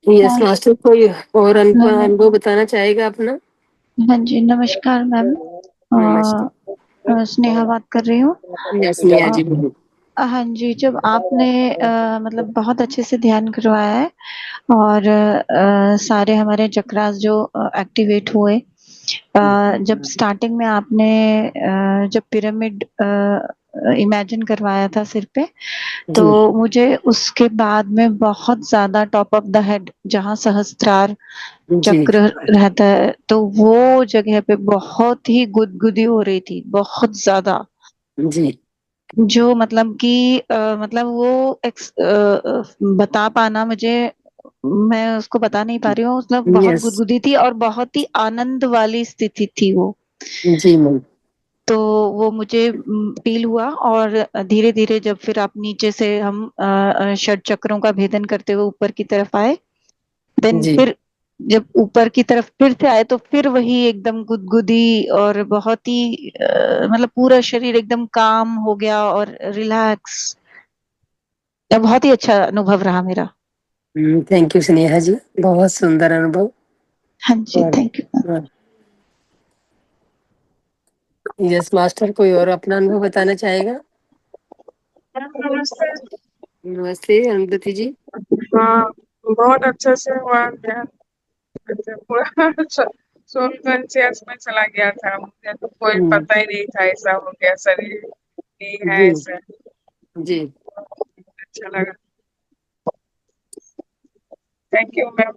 Yes master, کوئی اور انبھو بتانا چاہے گا اپنا؟ ہاں جی، نمشکار میم، نمستے۔ سنیہا بات کر رہی ہوں۔ یس نیہا جی بولیے۔ ہاں جی، جب آپ نے مطلب بہت اچھے سے دھیان کروایا ہے اور سارے ہمارے چکراس جو ایکٹیویٹ ہوئے، جب سٹارٹنگ میں آپ نے جب پیرامڈ امیجن کروایا تھا سر پہ، تو جی مجھے اس کے بعد میں بہت زیادہ ٹاپ آف دا ہیڈ جہاں سہسرار جی چکر رہتا ہے تو وہ جگہ پہ بہت ہی گدگدی ہو رہی تھی، بہت زیادہ، جی جو مطلب کہ مطلب وہ بتا پانا مجھے، میں اس کو بتا نہیں پا رہی ہوں، مطلب بہت یس گدگدی تھی اور بہت ہی آنند والی استھتی تھی وہ۔ جی میم۔ تو وہ مجھے فیل ہوا، اور دھیرے دھیرے جب پھر آپ نیچے سے ہم شڈ چکروں کا بھیدن کرتے ہوئے اوپر کی طرف آئے، دین جی پھر جب اوپر کی طرف پھر سے آئے تو پھر وہی ایک دم گدگدی اور بہت ہی مطلب پورا شریر ایک دم کام ہو گیا اور ریلیکس، بہت ہی اچھا انوبھو رہا میرا۔ تھینک یو سنیہا جی، بہت سندر انبھو۔ ہاں جی، اور تھینک یو۔ یس ماسٹر، کوئی اور اپنا انبھو بتانا چاہے گا؟ نمستے۔ نمستے اندتی جی۔ ہاں، بہت اچھے سے ہوا دھیان، پورا سون کانشیس میں چلا گیا تھا، مجھے تو کوئی ہم، پتہ ہی نہیں تھا ایسا ہو گیا، شریر نہیں ہے جی ایسا، جی اچھا لگا، تھینک یو میم۔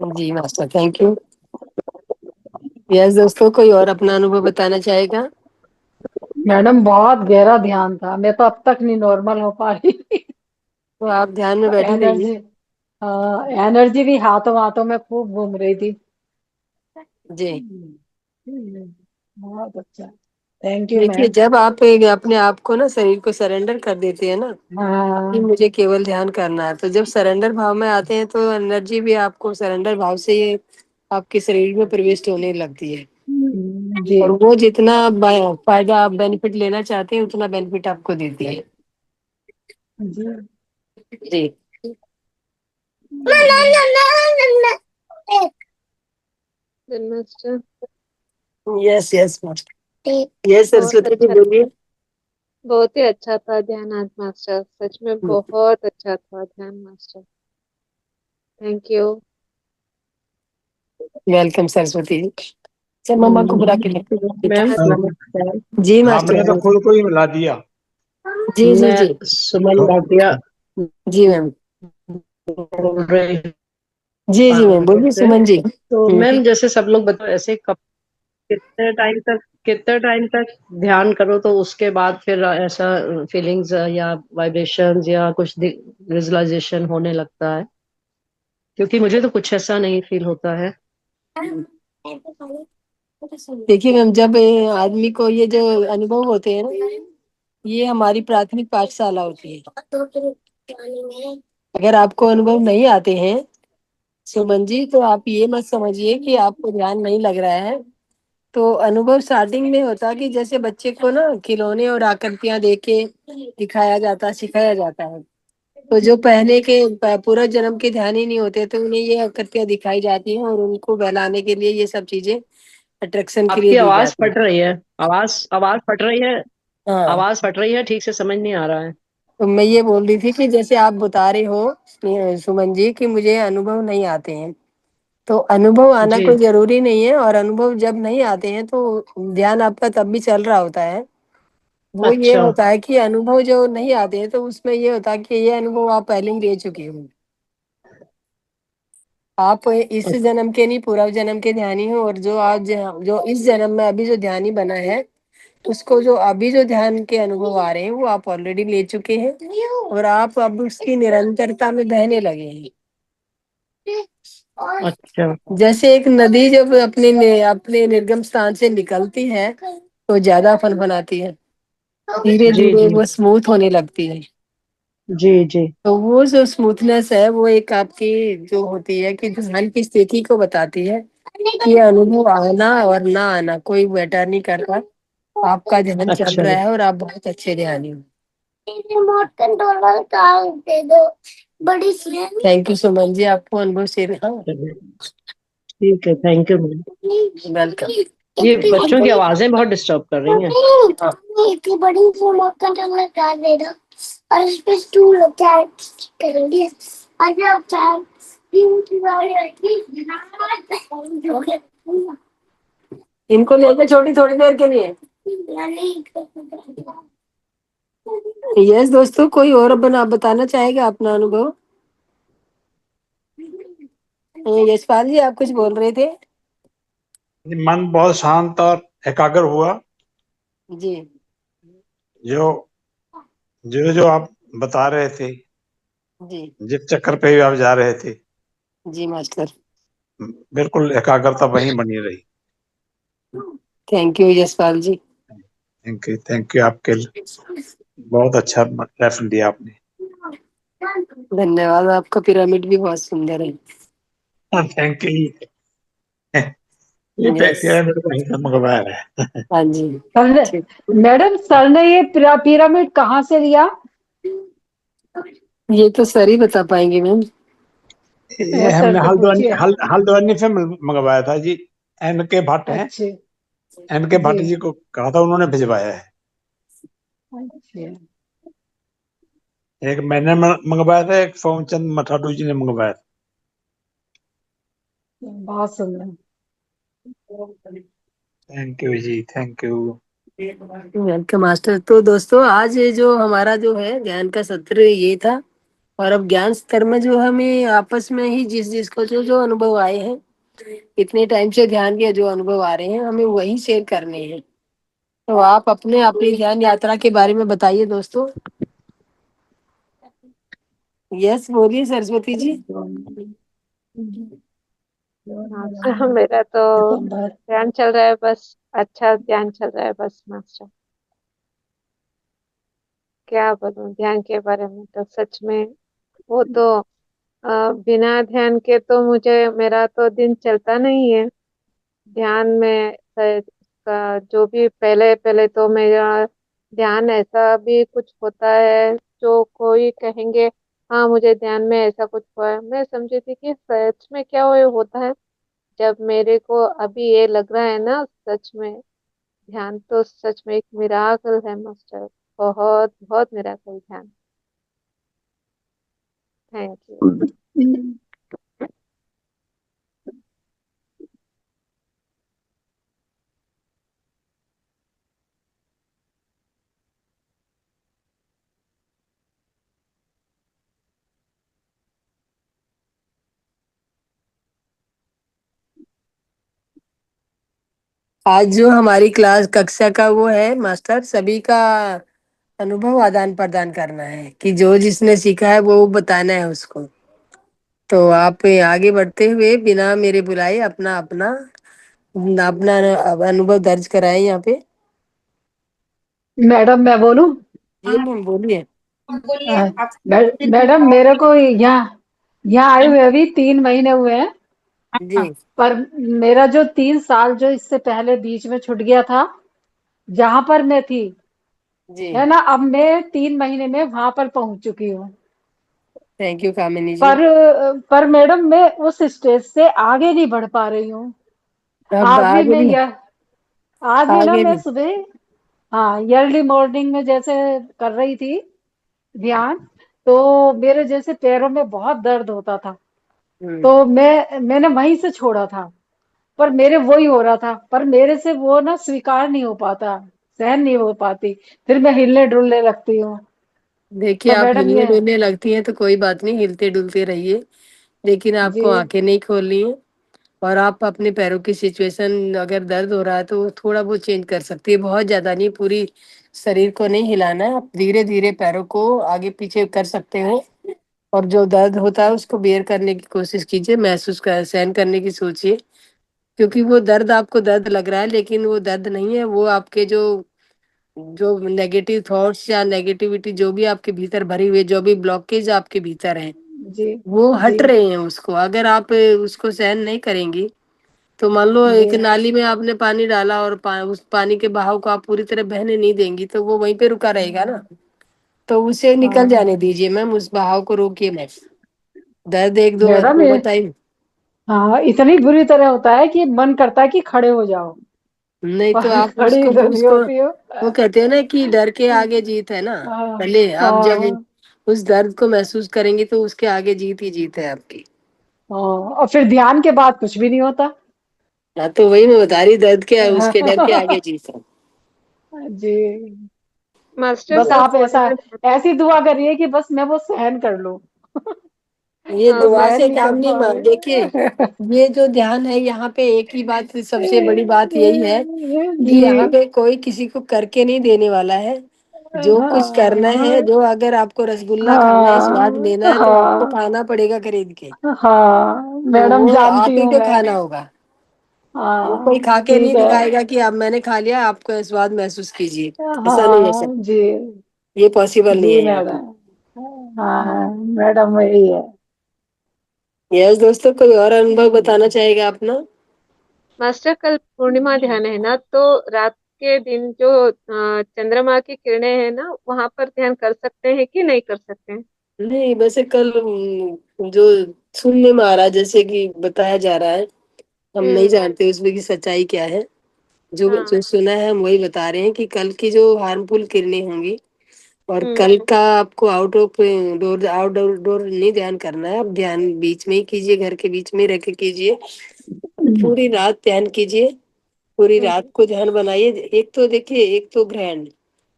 جی ماسٹر، تھینک یو۔ یس دوستوں، کوئی اور اپنا انبھو بتانا چاہے گا؟ میڈم بہت گہرا دھیان تھا، میں تو اب تک نہیں نارمل ہو پا رہی۔ تو آپ دھیان میں بیٹھی رہیے۔ انرجی، انرجی بھی ہاتھوں ہاتھوں میں خوب گھوم رہی تھی۔ جی بہت اچھا، تھینک یو دیکھیے، میم۔ جب آپ اپنے آپ کو نا شریر کو سرنڈر کر دیتے ہیں نا کہ ہاں مجھے کیول دھیان کرنا ہے، تو جب سرنڈر بھاؤ میں آتے ہیں تو انرجی بھی آپ کو سرنڈر بھاؤ سے ہی آپ کے شریر میں پروشٹ ہونے لگتی ہے، جی اور وہ جتنا فائدہ آپ بینیفٹ لینا چاہتے ہیں اتنا بینیفٹ آپ کو دیتی ہے۔ جی جی ماسٹر یس یس ماسٹر، یس بہت سرسوتی جی اچھا، بولیے۔ بہت ہی اچھا تھا دھیان آج ماسٹر، سچ میں بہت اچھا تھا دھیان master, thank you. Welcome Saraswati ji. چل مما کو بلا کے لے۔ میم ہر- نمسکار، جی آپ ماسٹر نے تو جی خود کو ہی ملا دیا۔ جی جی میں جی سمن بھاٹیا جی میم۔ بول رہی جی جی میم، پٹھانکوٹ بولیے سے۔ سمن جی۔ تو میم جیسے سب لوگ بتا ایسے کتنے ٹائم تک دھیان کرو تو اس کے بعد پھر ایسا فیلنگز یا وائبریشنز یا کچھ ویژولائزیشن ہونے لگتا ہے؟ کیونکہ مجھے تو کچھ ایسا نہیں فیل ہوتا ہے۔ دیکھیے میم، جب آدمی کو یہ جو انوبھو ہوتے ہیں نا، یہ ہماری پراتھمک پاٹھ شالہ ہوتی ہے۔ اگر آپ کو انوبھو نہیں آتے ہیں سمن جی، تو آپ یہ مت سمجھیے کہ آپ کو دھیان نہیں لگ رہا ہے۔ تو انوبھو اسٹارٹنگ میں ہوتا کہ جیسے بچے کو نا کھلونے اور آکرتیاں دے کے دکھایا جاتا، سکھایا جاتا ہے، تو جو پہلے کے پورا جنم کے دھیان ہی نہیں ہوتے تو انہیں یہ آکرتیاں دکھائی جاتی ہیں اور ان کو بہلانے کے لیے یہ سب چیزیں اٹریکشن کے آپ لیے کی دی آواز جاتی پھٹ ہیں۔ رہی ہے، آواز پھٹ رہی ہے۔ हाँ, आवाज फट रही है, ठीक से समझ नहीं आ रहा है। तो मैं ये बोल रही थी कि जैसे आप बता रहे हो सुमन जी कि मुझे अनुभव नहीं आते हैं, तो अनुभव आना जी कोई जरूरी नहीं है, और अनुभव जब नहीं आते हैं तो ध्यान आपका तब भी चल रहा होता है। वो ये अच्छा होता है कि अनुभव जो नहीं आते हैं तो उसमें ये होता है कि ये अनुभव आप पहले ही ले चुके हो। आप इस जन्म के नहीं, पूर्व जन्म के ध्यानी हो, और जो आज जो इस जन्म में अभी जो ध्यानी बना है उसको जो अभी जो ध्यान के अनुभव आ रहे हैं वो आप ऑलरेडी ले चुके हैं, और आप अब उसकी निरंतरता में बहने लगे हैं। अच्छा जैसे एक नदी जब अपने निर्गम स्थान से निकलती है तो ज्यादा फनफनाती है, धीरे जी धीरे जी वो स्मूथ होने लगती है। जी जी तो वो जो स्मूथनेस है वो एक आपकी जो होती है कि ध्यान की स्थिति को बताती है कि अनुभव आना और ना आना कोई मैटर नहीं करता, आपका ध्यान चल अच्छा रहा है और आप बहुत अच्छे ध्यानी हो। रिमोट कंट्रोलर का दे दो बड़ी सी। थैंक यू सुमन जी, आपको अनुभव शेयर। हाँ, चलिए, ठीक है, थैंक यू मैम। वेलकम। ये बच्चों की आवाजें बहुत डिस्टर्ब कर रही हैं। इतनी बड़ी रिमोट कंट्रोलर का दे दो और इस पे स्टूल चैट करेंगे और जब चैट इनको लेके छोटी थोड़ी देर के लिए। यस दोस्तों, कोई और बताना चाहेगा अपना अनुभव? यशपाल जी, आप कुछ बोल रहे थे? मन बहुत शांत और एकाग्र हुआ। जी जो जो जो आप बता रहे थे, जी जिस चक्कर पे भी आप जा रहे थे, जी मास्टर। बिल्कुल एकाग्रता वहीं बनी रही। Thank you Yashpal ji. Thank you आपके बहुत अच्छा रेफरेंस दिया आपने। धन्यवाद, आपका पिरामिड भी बहुत सुंदर है। Thank you. ये यस, पिरामिड वहीं से मंगवाया है। हाँ जी। सर ने ठीक। मैडम सर ने ये पिरामिड कहाँ से लिया? ये तो सर ही बता पाएंगे मैम। ये सर हमने से पूछिए। हल्द्वानी से मंगवाया था जी। एन के भट्ट हैं, अच्छे एन के भट्ट जी जी को कहा था, उन्होंने भिजवाया है। अच्छे एक मैंने मंगवाया था, एक सोमचंद मठाडू जी ने मंगवाया था। बहुत सुंदर। थैंक यू जी, थैंक यू। Welcome master. तो दोस्तों, आज ये जो हमारा जो है ज्ञान का सत्र ये था, और अब ज्ञान स्तर में जो हमें आपस में ही जिस जिसको जो जो अनुभव आए हैं, इतने टाइम से ध्यान के जो अनुभव आ रहे हैं, हमें वही शेयर करने हैं। तो आप अपने अपनी ध्यान यात्रा के बारे में बताइए दोस्तों। यस, बोलिए सरस्वती जी। मास्टर मेरा तो ध्यान चल रहा है बस, अच्छा ध्यान चल रहा है बस मास्टर। क्या बोलूं ध्यान के बारे में, तो सच में वो तो बिना ध्यान के तो मुझे मेरा तो दिन चलता नहीं है। ध्यान में जो भी पहले पहले तो मेरा ध्यान ऐसा भी कुछ होता है जो कोई कहेंगे हाँ मुझे ध्यान में ऐसा कुछ हुआ है, मैं समझी थी कि सच में क्या वो होता है। जब मेरे को अभी ये लग रहा है ना सच में ध्यान तो सच में एक मिराकल है मास्टर, बहुत बहुत मिराकल ध्यान। Thank you. आज जो हमारी क्लास कक्षा का वो है मास्टर, सभी का अनुभव आदान प्रदान करना है कि जो जिसने सीखा है वो बताना है उसको। तो आप आगे बढ़ते हुए बिना मेरे बुलाए अपना अपना अपना अनुभव दर्ज कराए यहाँ पे। मैडम मैं बोलूं? जी मैम, बोलिए। मैडम मेरे को यहाँ आए हुए अभी 3 महीने हुए हैं। जी पर मेरा जो 3 साल जो इससे पहले बीच में छूट गया था, जहां पर मैं थी, जी। है ना, अब मैं 3 महीने में वहां पर पहुंच चुकी हूँ। थैंक यू कामिनी जी। पर मैडम मैं उस स्टेज से आगे नहीं बढ़ पा रही हूँ। अब आज भी आगे मैं भी, यह आज भी ना आगे मैं भी। सुबह हाँ अर्ली मॉर्निंग में जैसे कर रही थी ध्यान, तो मेरे जैसे पैरों में बहुत दर्द होता था, तो मैंने वहीं से छोड़ा था। पर मेरे वही हो रहा था, पर मेरे से वो ना स्वीकार नहीं हो पाता, सहन नहीं हो पाती, फिर मैं हिलने डुलने लगती हूँ। देखिए, तो आप मैडम हिलने ये डुलने लगती हैं तो कोई बात नहीं, हिलते डुलते रहिए, लेकिन जी आपको आंखें नहीं खोलनी है। और आप अपने पैरों की सिचुएशन, अगर दर्द हो रहा है तो थोड़ा बहुत चेंज कर सकती है, बहुत ज्यादा नहीं, पूरी शरीर को नहीं हिलाना है। आप धीरे धीरे पैरों को आगे पीछे कर सकते हो, और जो दर्द होता है उसको बेयर करने की कोशिश कीजिए, महसूस कर, सहन करने की सोचिए। क्योंकि वो दर्द आपको दर्द लग रहा है, लेकिन वो दर्द नहीं है, वो आपके जो जो नेगेटिव थॉट्स या नेगेटिविटी जो भी आपके भीतर भरी हुई है, जो भी ब्लॉकेज आपके भीतर है, जी वो जी हट रहे हैं। उसको अगर आप उसको सहन नहीं करेंगी, तो मान लो जी एक नाली में आपने पानी डाला और उस पानी के बहाव को आप पूरी तरह बहने नहीं देंगी, तो वो वहीं पे रुका रहेगा ना। तो उसे निकल हाँ जाने दीजिए मैम, उस बहाव को रोकिए मत। दर्द एक दो मैडम ये टाइम। हाँ इतनी बुरी तरह होता है कि मन करता है कि खड़े हो जाओ, नहीं तो पर आप खड़ी उसको इधर नहीं उसको होती हूँ। वो कहते हैं ना कि डर के आगे जीत है ना। हाँ पहले आप जब हाँ उस दर्द को महसूस करेंगी तो उसके आगे जीत ही जीत है आपकी। हाँ, और फिर ध्यान के बाद कुछ भी नहीं होता। हाँ, तो वही मैं बता रही, दर्द के उसके डर के आगे जीत है। जी मास्टर बस कल आप ऐसा पूर्णिमा ऐसी दुआ करिए कि बस मैं वो सहन कर लूं। ये वो दुआ सहन से नहीं काम कर नहीं, पा देखिए, रही। ये जो ध्यान है यहाँ पे एक ही बात, सबसे बड़ी बात यही है कि जी यहाँ पे कोई किसी को करके नहीं देने वाला है। जो कुछ करना है, हाँ जो अगर आपको रसगुल्ला खाना है, स्वाद लेना हाँ है, तो आपको हाँ खाना पड़ेगा खरीद के। हाँ तो मैडम वो जानती आप ही हूँ को मैं। खाना होगा। वो कोई हाँ खा के नहीं ठीक है। दिखाएगा कि अब मैंने खा लिया, आपको स्वाद महसूस कीजिए। ऐसा नहीं है सर, हाँ जी ये पॉसिबल नहीं जी है यहाँ पे। मैडम। हाँ मैडम वही है। यस दोस्तों, कोई और अनुभव बताना चाहेगा अपना? मास्टर कल पूर्णिमा ध्यान है ना, तो रात के दिन जो चंद्रमा की किरणें हैं ना, वहां पर ध्यान कर सकते हैं कि नहीं कर सकते हैं? नहीं, वैसे कल जो सुनने में आ रहा है, जैसे कि बताया जा रहा है, हम नहीं हम्म। जानते उसमें की सच्चाई क्या है। जो हाँ। जो सुना है हम वही बता रहे हैं कि कल की जो हार्मफुल किरणें होंगी, और हम्म। कल का आपको out of door, outdoor door नहीं ध्यान करना है। आप ध्यान बीच में ही कीजिए, घर के बीच में रह के कीजिए। पूरी रात ध्यान कीजिए, पूरी हम्म। रात को ध्यान बनाइए। एक तो देखिए, एक तो ग्रहण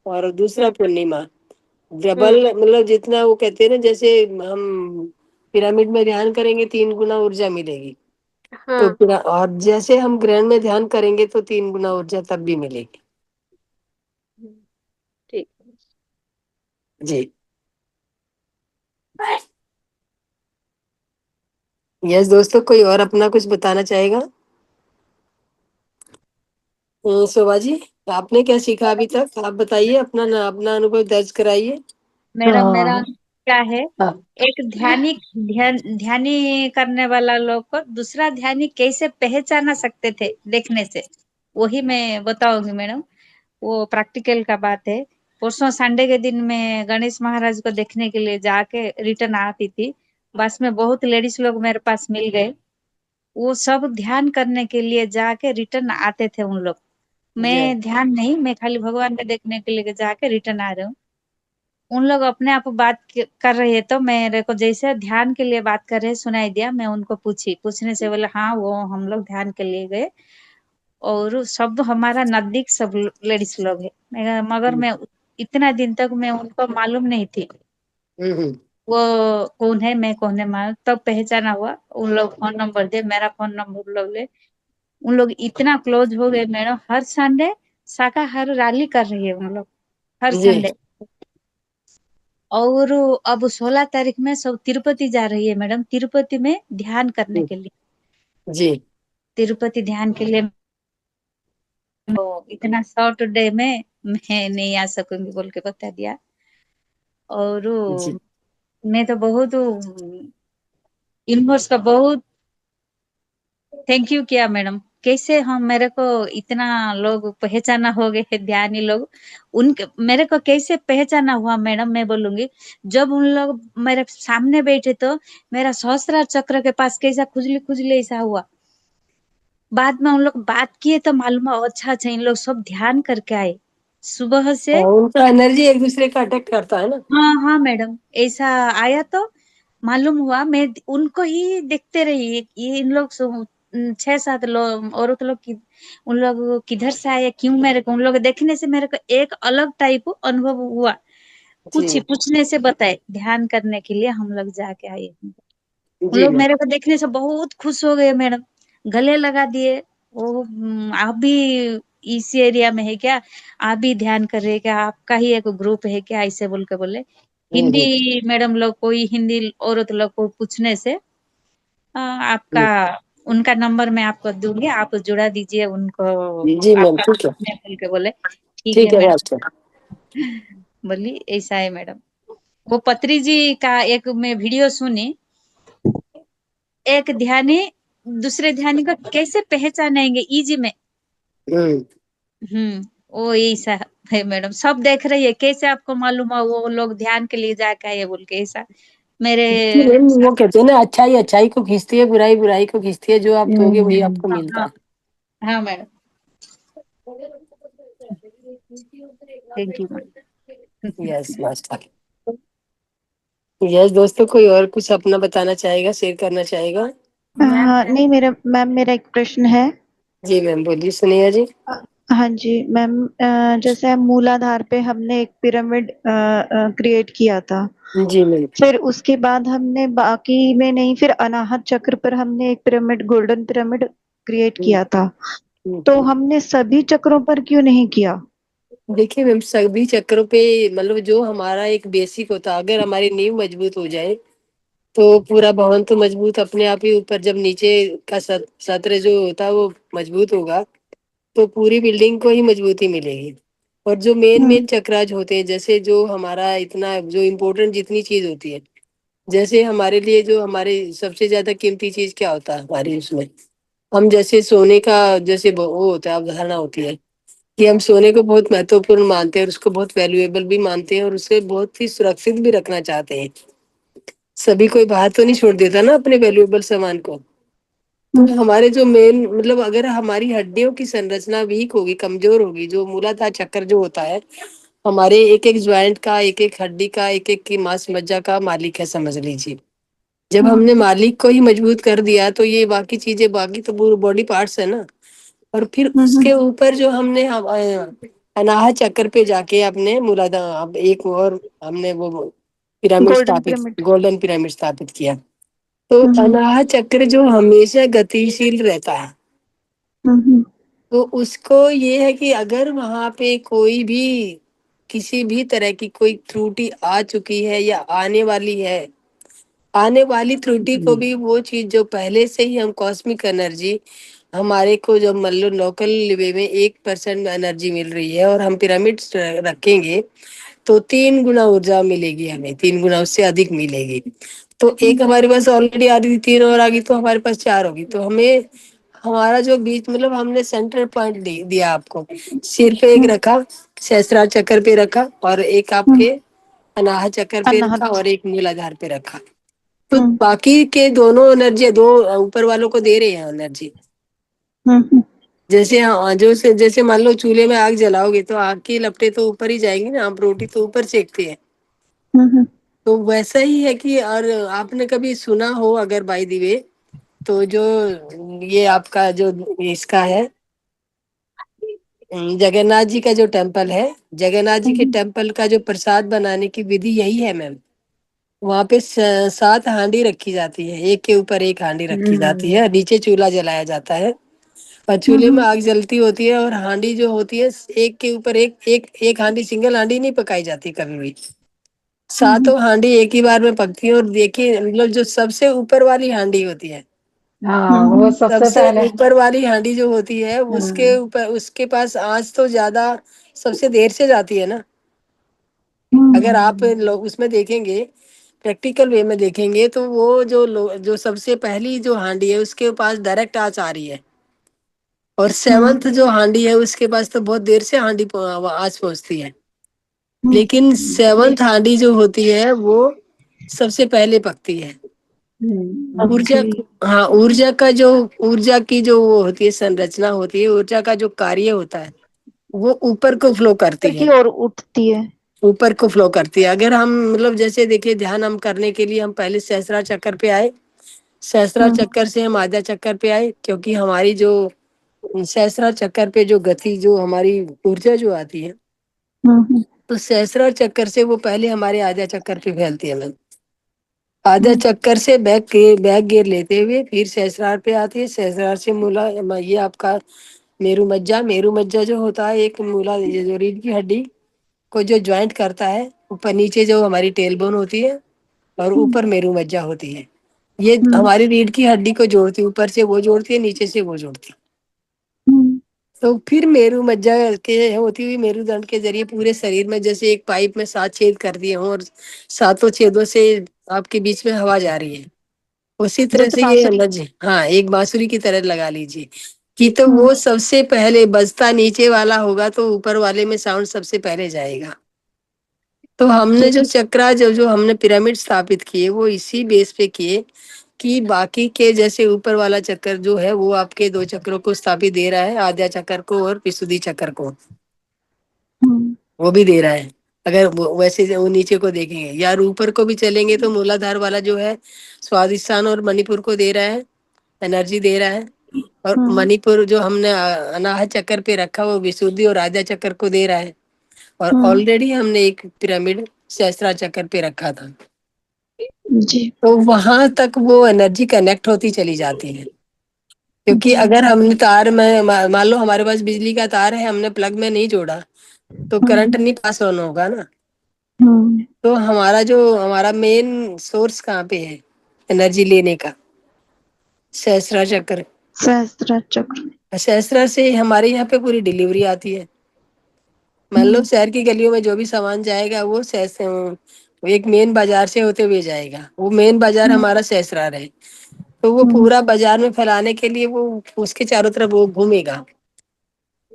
और दूसरा हम्म। पूर्णिमा, डबल, हम्म। मतलब जितना वो कहते हैं ना, जैसे हम पिरामिड में ध्यान करेंगे 3 गुना ऊर्जा मिलेगी। तो हाँ। और जैसे हम ग्रहण में ध्यान करेंगे तो 3 गुना ऊर्जा तब भी मिलेगी। हम्म, ठीक है। जी। यस दोस्तों, कोई और अपना कुछ बताना चाहेगा? शोभा जी, आपने क्या सीखा अभी तक? आप बताइए, अपना अपना अनुभव दर्ज कराइए। मैडम मेरा हाँ क्या है, हाँ एक ध्यानी करने वाला लोग को दूसरा ध्यानी कैसे पहचाना सकते थे देखने से, वही मैं बताऊंगी मैडम। वो प्रैक्टिकल का बात है। परसों संडे के दिन मैं गणेश महाराज को देखने के लिए जाके रिटर्न आती थी, बस में बहुत लेडीज लोग मेरे पास मिल गए। वो सब ध्यान करने के लिए जाके रिटर्न आते थे उन लोग। जी मैं ध्यान नहीं, मैं खाली भगवान को देखने के लिए जाके रिटर्न आ रही हूँ। उन लोग अपने आप बात कर रहे हैं, तो मेरे को जैसे ध्यान के लिए बात कर रहे सुनाई दिया। मैं उनको पूछने से बोले हाँ वो हम लोग ध्यान के लिए गए, और सब हमारा नजदीक सब लेडीज लोग है। मगर मैं इतना दिन तक मैं उनको मालूम नहीं थी हम्म वो कौन है, मैं कौन है मालूम, तब पहचाना हुआ। उन लोग फोन नंबर दे, मेरा फोन नंबर लोग ले, उन लोग इतना क्लोज हो गए मैडम। हर संडे शाकाहारी रैली कर रही है उन लोग, हर जी संडे। और अब 16 तारीख में सब तिरुपति जा रही है मैडम, तिरुपति में ध्यान करने के लिए। जी तिरुपति ध्यान के लिए तो इतना शॉर्ट डे में मैं नहीं आ सकूंगी बोल के बता दिया। और जी मैं तो बहुत यूनिवर्स का बहुत थैंक यू किया मैडम। कैसे हम, मेरे को इतना लोग पहचाना हो गए हैं ध्यानी लोग, उनके मेरे को कैसे पहचाना हुआ मैडम, मैं बोलूंगी। जब उन लोग मेरे सामने बैठे तो मेरा सहस्त्रार चक्र के पास कैसा खुजली खुजली ऐसा हुआ। बाद में उन लोग बात किए तो मालूम हुआ अच्छा अच्छा इन लोग सब ध्यान करके आए। सुबह से। उनका एनर्जी एक दूसरे का अटैक करता है ना। हाँ हाँ मैडम, ऐसा आया तो मालूम हुआ, मैं उनको ही देखते रही। ये इन लोग 6-7 लोग औरत लोग की, उन लोग किधर से आए, क्यों मेरे को, उन लोग देखने से मेरे को एक अलग टाइप अनुभव हुआ। जी पूछने से बताए, ध्यान करने के लिए हम लोग जाके आए। उन जी लोग मैम। मेरे को देखने से बहुत खुश हो गए मैडम, गले लगा दिए। वो आप भी इसी एरिया में है क्या, आप भी ध्यान कर रहे हैं क्या, आपका ही एक ग्रुप है क्या, ऐसे बोल के बोले। हिंदी मैडम लोग, कोई हिंदी औरत लोग को पूछने से आपका, उनका नंबर मैं आपको दूंगी, आप जुड़ा दीजिए उनको, जी मैम आपका ठीक है, मैं बोल के बोले। ठीक है ठीक है मैडम, मास्टर। बोली ऐसा है मैडम। वो पत्री जी का एक मैं वीडियो सुनी, एक ध्यानी दूसरे ध्यानी को कैसे पहचानेंगे इजी में। वो ऐसा है मैडम, सब देख रही है, कैसे आपको मालूम है वो लोग ध्यान के लिए जाके आए बोल के, ऐसा मेरे वो कहते हैं ना, अच्छाई अच्छाई को खींचती है, बुराई बुराई को खींचती है, जो आप दोगे वही आपको मिलता हाँ है। हाँ madam, thank you madam. Yes master. Yes दोस्तों, कोई और कुछ अपना बताना चाहेगा, शेयर करना चाहेगा? नहीं मेरा मैम, मेरा एक प्रश्न है। जी मैम बोलिए सोनिया जी। हाँ जी मैम, जैसे मूलाधार पे हमने एक पिरामिड क्रिएट किया था, जी मैम। फिर उसके बाद हमने बाकी में नहीं, फिर अनाहत चक्र पर हमने एक पिरामिड, गोल्डन पिरामिड क्रिएट किया था। तो हमने सभी चक्रों पर क्यों नहीं किया? देखिए मैम, सभी चक्रों पे मतलब जो हमारा एक बेसिक होता है, अगर हमारी नींव मजबूत हो जाए तो पूरा भवन तो मजबूत अपने आप ही, ऊपर जब नीचे का सत्र जो होता है वो मजबूत होगा तो पूरी बिल्डिंग को ही मजबूती मिलेगी। और जो मेन मेन चक्राज होते हैं, जैसे जो हमारा इतना जो इम्पोर्टेंट जितनी चीज होती है, जैसे हमारे लिए जो हमारे सबसे ज्यादा कीमती चीज क्या होता है हमारी उसमें, हम जैसे सोने का जैसे वो होता है, अवधारणा होती है कि हम सोने को बहुत महत्वपूर्ण मानते हैं और उसको बहुत वैल्यूएबल भी मानते हैं और उसे बहुत ही सुरक्षित भी रखना चाहते हैं। सभी कोई बाहर तो नहीं छोड़ देता ना अपने वैल्यूएबल सामान को। तो हमारे जो मेन मतलब अगर हमारी हड्डियों की संरचना वीक होगी, कमजोर होगी, जो मूलाधार चक्र जो होता है हमारे एक एक ज्वाइंट का, एक एक हड्डी का, एक एक की मांस मज्जा का मालिक है समझ लीजिए। जब हमने मालिक को ही मजबूत कर दिया तो ये बाकी चीजें, बाकी तो पूरे बॉडी पार्ट्स है ना। और फिर उसके ऊपर जो हमने अनाहत चक्र पे जाके अपने मूलाधार, अब एक और हमने वो पिरामिड गोल्डन स्थापित, पिरामिड। गोल्डन पिरामिड स्थापित किया। तो अनाहत चक्र जो हमेशा गतिशील रहता है, तो उसको ये है कि अगर वहां पे कोई भी किसी भी तरह की कोई त्रुटि आ चुकी है या आने वाली है, आने वाली त्रुटि को भी वो चीज जो पहले से ही हम कॉस्मिक एनर्जी हमारे को जो मान लो लोकल वे में 1% एनर्जी मिल रही है और हम पिरामिड रखेंगे तो 3 गुना ऊर्जा मिलेगी, हमें 3 गुना उससे अधिक मिलेगी। तो एक हमारे पास ऑलरेडी आ रही थी, 3 और आ गई तो हमारे पास 4 होगी। तो हमें हमारा जो बीच मतलब हमने सेंटर पॉइंट दिया आपको, सिर पे एक रखा, सहस्त्रार चक्र पे रखा और एक आपके अनाहत चक्र पे रखा अनाहत। और एक मूलाधार पे रखा। तो बाकी के दोनों एनर्जी दो ऊपर वालों को दे रहे हैं एनर्जी। जैसे जो से जैसे मान लो चूल्हे में आग जलाओगे तो आग की लपटें तो ऊपर ही जाएंगी ना, हम रोटी तो ऊपर सेकते हैं। तो वैसा ही है कि, और आपने कभी सुना हो अगर बाय द वे, तो जो ये आपका जो इसका है जगन्नाथ जी का जो टेम्पल है, जगन्नाथ जी के टेम्पल का जो प्रसाद बनाने की विधि यही है मैम। वहां पे 7 हांडी रखी जाती है, एक के ऊपर एक हांडी रखी जाती है, नीचे चूल्हा जलाया जाता है और चूल्हे में आग जलती होती है और हांडी जो होती है एक के ऊपर एक, एक हांडी, सिंगल हांडी नहीं पकाई जाती कभी भी, 7 हांडी एक ही बार में पकती है। और देखिए मतलब जो सबसे ऊपर वाली हांडी होती है, हाँ वो सबसे सबसे पहले। ऊपर वाली हांडी जो होती है उसके ऊपर, उसके पास आंच तो ज्यादा सबसे देर से जाती है ना। अगर आप लोग उसमें देखेंगे, प्रैक्टिकल वे में देखेंगे तो वो जो सबसे पहली जो हांडी है उसके पास डायरेक्ट आंच आ रही है और 7th जो हांडी है उसके पास तो बहुत देर से हांडी आंच पहुंचती है। लेकिन 7th हांडी जो होती है वो सबसे पहले पकती है। ऊर्जा, हाँ ऊर्जा का जो, ऊर्जा की जो वो होती है संरचना होती है, ऊर्जा का जो कार्य होता है वो ऊपर को फ्लो करती की है, ओर उठती है। ऊपर को फ्लो करती है। अगर हम मतलब जैसे देखिए ध्यान हम करने के लिए हम पहले सहस्त्रा चक्कर पे आए, सहस्त्रा चक्कर से हम आधा चक्कर पे आए, क्योंकि हमारी जो सहस्त्रा चक्कर पे जो गति जो हमारी ऊर्जा जो आती है, तो सहस्त्रा चक्कर से वो पहले हमारे आधा चक्कर पे फैलती है मैम। आधा चक्कर से बैक गियर लेते हुए फिर सहस्त्रार पे आती है, सहस्त्रार से मूला, ये आपका मेरू मज्जा, मेरू मज्जा जो होता है एक मूला, ये जो रीढ़ की हड्डी को जो ज्वाइंट करता है, ऊपर नीचे जो हमारी टेल बोन होती है और ऊपर मेरू मज्जा होती है, ये हमारी रीढ़ की हड्डी को जोड़ती है, ऊपर से वो जोड़ती है, नीचे से वो जोड़ती है। तो फिर मेरू मज्जा के होती हुई मेरुदंड के जरिए पूरे शरीर में जैसे एक पाइप में 7 छेद कर दिए हों और 7 छेदों से आपके बीच में हवा जा रही है, उसी तरह जैसे से ये बांसुरी। एनर्जी, हाँ एक बांसुरी की तरह लगा लीजिए कि तो वो सबसे पहले बजता नीचे वाला होगा तो ऊपर वाले में साउंड सबसे पहले जाएगा। तो हमने जो चक्रा जो जो हमने पिरामिड स्थापित किए वो इसी बेस पे किए कि बाकी के जैसे ऊपर वाला चक्कर जो है वो आपके 2 चक्रों को स्थापित दे रहा है, आद्या चक्र को और विशुद्धि चक्र को वो भी दे रहा है। अगर वैसे वो नीचे को देखेंगे यार ऊपर को भी चलेंगे तो मूलाधार वाला जो है स्वादिष्ठान और मणिपुर को दे रहा है, एनर्जी दे रहा है, और मणिपुर जो हमने अनाहत चक्कर पे रखा वो विशुद्धि और आद्या चक्र को दे रहा है, और ऑलरेडी हमने एक पिरामिड सहस्त्रा चक्कर पे रखा था जी। तो वहां तक वो एनर्जी कनेक्ट होती चली जाती है। क्योंकि अगर हमने तार में मान लो हमारे पास बिजली का तार है, हमने प्लग में नहीं जोड़ा तो करंट नहीं पास ऑन होगा ना। तो हमारा मेन सोर्स कहाँ पे है एनर्जी लेने का? सहस्त्रा चक्र। सहस्त्रा चक्र। सहस्त्रा से हमारे यहाँ पे पूरी डिलीवरी आती है। मान लो शहर की गलियों में जो भी सामान जाएगा वो एक मेन बाजार से होते हुए जाएगा, वो मेन बाजार हमारा सहस्त्रार है, तो वो पूरा बाजार में फैलाने के लिए वो उसके चारों तरफ वो घूमेगा।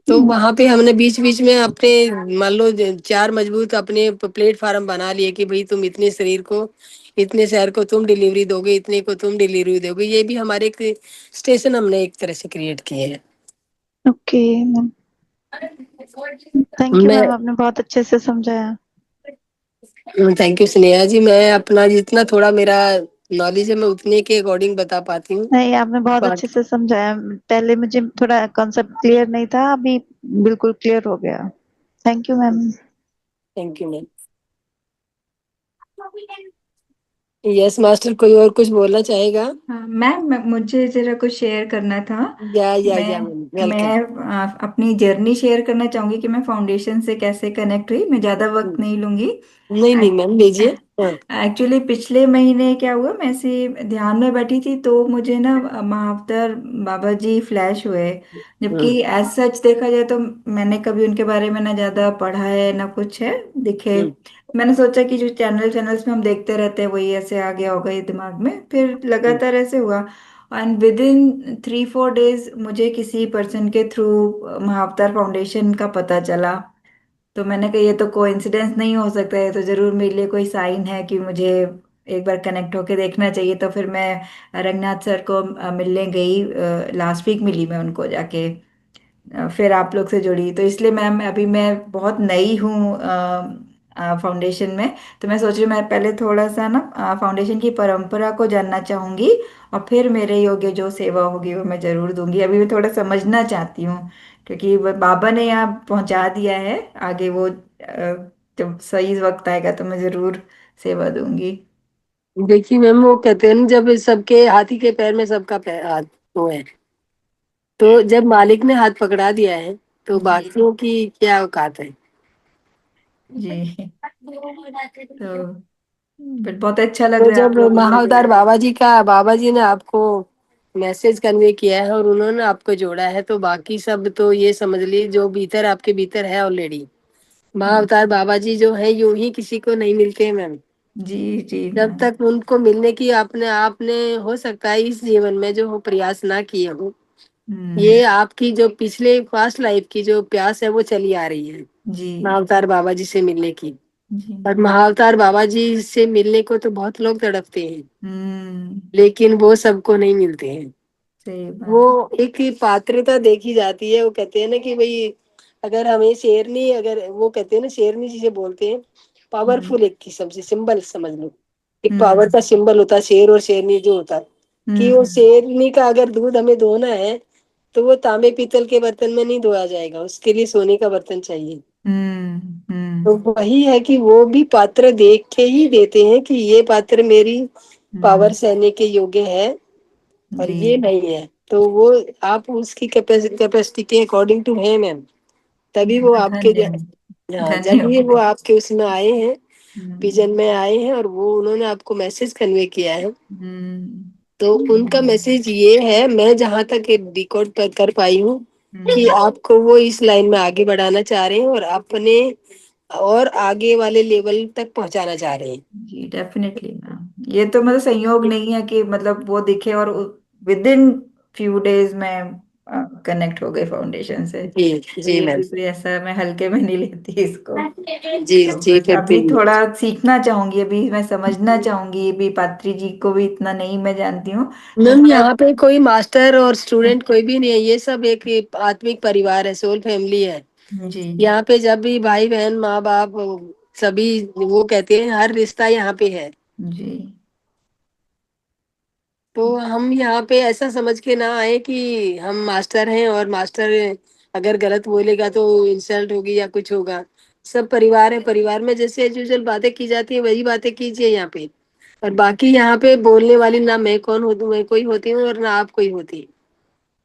तो वहां पे हमने बीच बीच में अपने मान लो 4 मजबूत अपने प्लेटफार्म बना लिए कि भाई तुम इतने शरीर को, इतने शहर को तुम डिलीवरी दोगे, इतने को तुम डिलीवरी दोगे। ये भी हमारे एक स्टेशन हमने एक तरह से क्रिएट किए हैं। Okay ma'am, thank you ma'am, आपने बहुत अच्छे से समझाया। थैंक यू स्नेहा जी। मैं अपना जितना थोड़ा मेरा नॉलेज है मैं उतने के अकॉर्डिंग बता पाती हूँ। नहीं, आपने बहुत अच्छे से समझाया। पहले मुझे थोड़ा कॉन्सेप्ट क्लियर नहीं था, अभी बिल्कुल क्लियर हो गया। Thank you ma'am. Thank you ma'am. Yes master, कोई और कुछ बोलना चाहेगा? हाँ मैम, मुझे जरा कुछ शेयर करना था। मैं अपनी जर्नी शेयर करना चाहूंगी कि मैं फाउंडेशन से कैसे कनेक्ट हुई। मैं ज्यादा वक्त नहीं लूंगी। नहीं मैम लीजिए। एक्चुअली पिछले महीने क्या हुआ, मैं ऐसे ध्यान में बैठी थी तो मुझे ना महाअवतार बाबा जी फ्लैश हुए। जबकि एज सच देखा जाए तो मैंने कभी उनके बारे में ना ज्यादा पढ़ा है ना कुछ है दिखे। मैंने सोचा कि जो चैनल्स में हम देखते रहते हैं वही ऐसे आ गया होगा ये दिमाग में, फिर लगातार ऐसे हुआ। एंड विद इन 3-4 डेज मुझे किसी पर्सन के थ्रू महाअवतार फाउंडेशन का पता चला। तो मैंने कहा ये तो कोइंसिडेंस नहीं हो सकता है, तो जरूर मेरे लिए कोई साइन है कि मुझे एक बार कनेक्ट होके देखना चाहिए। तो फिर मैं रंगनाथ सर को मिलने गई। लास्ट वीक मिली मैं उनको जाके। फिर आप लोग से जुड़ी, तो इसलिए मैम अभी मैं बहुत नई हूँ फाउंडेशन में। तो मैं सोच रही हूँ मैं पहले थोड़ा सा ना फाउंडेशन की परंपरा को जानना चाहूंगी, और फिर मेरे योग्य जो सेवा होगी वो मैं जरूर दूंगी। अभी मैं थोड़ा समझना चाहती हूँ, क्योंकि बाबा ने यहाँ पहुंचा दिया है। आगे वो जब सही वक्त आएगा तो मैं जरूर सेवा दूंगी। देखिए मैम वो कहते हैं ना जब सबके हाथी के पैर में सबका हाथ वो है, तो जब मालिक ने हाथ पकड़ा दिया है तो बाकियों की क्या औकात है। जी। तो बट बहुत अच्छा लग तो रहा है जब आप लोगों से महाअवतार जुड़े। बाबा जी ने आपको मैसेज कन्वे किया है और उन्होंने आपको जोड़ा है, तो बाकी सब तो ये समझ ली जो भीतर आपके भीतर है ऑलरेडी। महाअवतार बाबा जी जो है यूं ही किसी को नहीं मिलते हैं मैम। जी जी जब तक उनको मिलने की आपने हो सकता है इस जीवन में जो हो प्रयास ना किए हो, ये आपकी जो पिछले पास्ट लाइफ की जो प्यास है वो चली आ रही है जी महाअवतार बाबा जी से मिलने की। जी। और महाअवतार बाबा जी से मिलने को तो बहुत लोग तड़पते हैं, हम्म। लेकिन वो सबको नहीं मिलते हैं। सही बात। वो एक पात्रता देखी जाती है। वो कहते हैं ना कि भाई अगर हमें शेरनी, अगर वो कहते हैं ना शेरनी जिसे बोलते हैं, पावरफुल एक किस्म से सिंबल समझ लो, एक पावर का सिंबल होता है शेर और शेरनी जो होता है, कि वो शेरनी का अगर दूध हमें धोना है तो वो तांबे पीतल के बर्तन में नहीं धोया जाएगा, उसके लिए सोने का बर्तन चाहिए। तो वही है कि वो भी पात्र देख के ही देते हैं कि ये पात्र मेरी पावर सहने के योग्य है और ये नहीं है, तो वो आप उसकी कैपेसिटी के अकॉर्डिंग टू है मैम, तभी वो आपके जब वो आपके उसमें आए हैं, विजन में आए हैं और वो उन्होंने आपको मैसेज कन्वे किया है। तो उनका मैसेज ये है, मैं जहां तक डिकोड कर पाई हूँ, कि आपको वो इस लाइन में आगे बढ़ाना चाह रहे हैं और अपने और आगे वाले लेवल तक पहुंचाना चाह रहे हैं। जी डेफिनेटली मैम, ये तो मतलब संयोग नहीं है कि मतलब वो दिखे और विद इन फ्यू डेज में कनेक्ट हो गए फाउंडेशन से। जी मैम, कोई ऐसा मैं हल्के में नहीं लेती इसको। जी तो जी, बस अभी थोड़ा सीखना चाहूंगी, अभी मैं समझना चाहूंगी, अभी पात्री जी को भी इतना नहीं मैं जानती हूँ। मैम यहाँ पे कोई मास्टर और स्टूडेंट कोई भी नहीं है, ये सब एक आत्मिक परिवार है, सोल फैमिली है। जी यहाँ पे जब भी भाई बहन माँ बाप सभी, वो कहते हैं हर रिश्ता यहाँ पे है। जी तो हम यहाँ पे ऐसा समझ के ना आए कि हम मास्टर हैं और मास्टर अगर गलत बोलेगा तो इंसल्ट होगी या कुछ होगा। सब परिवार है, परिवार में जैसे एज यूजुअल बातें की जाती है वही बातें कीजिए यहाँ पे। और बाकी यहाँ पे बोलने वाली ना मैं कौन होती हूँ, मैं कोई होती हूँ और ना आप कोई होती।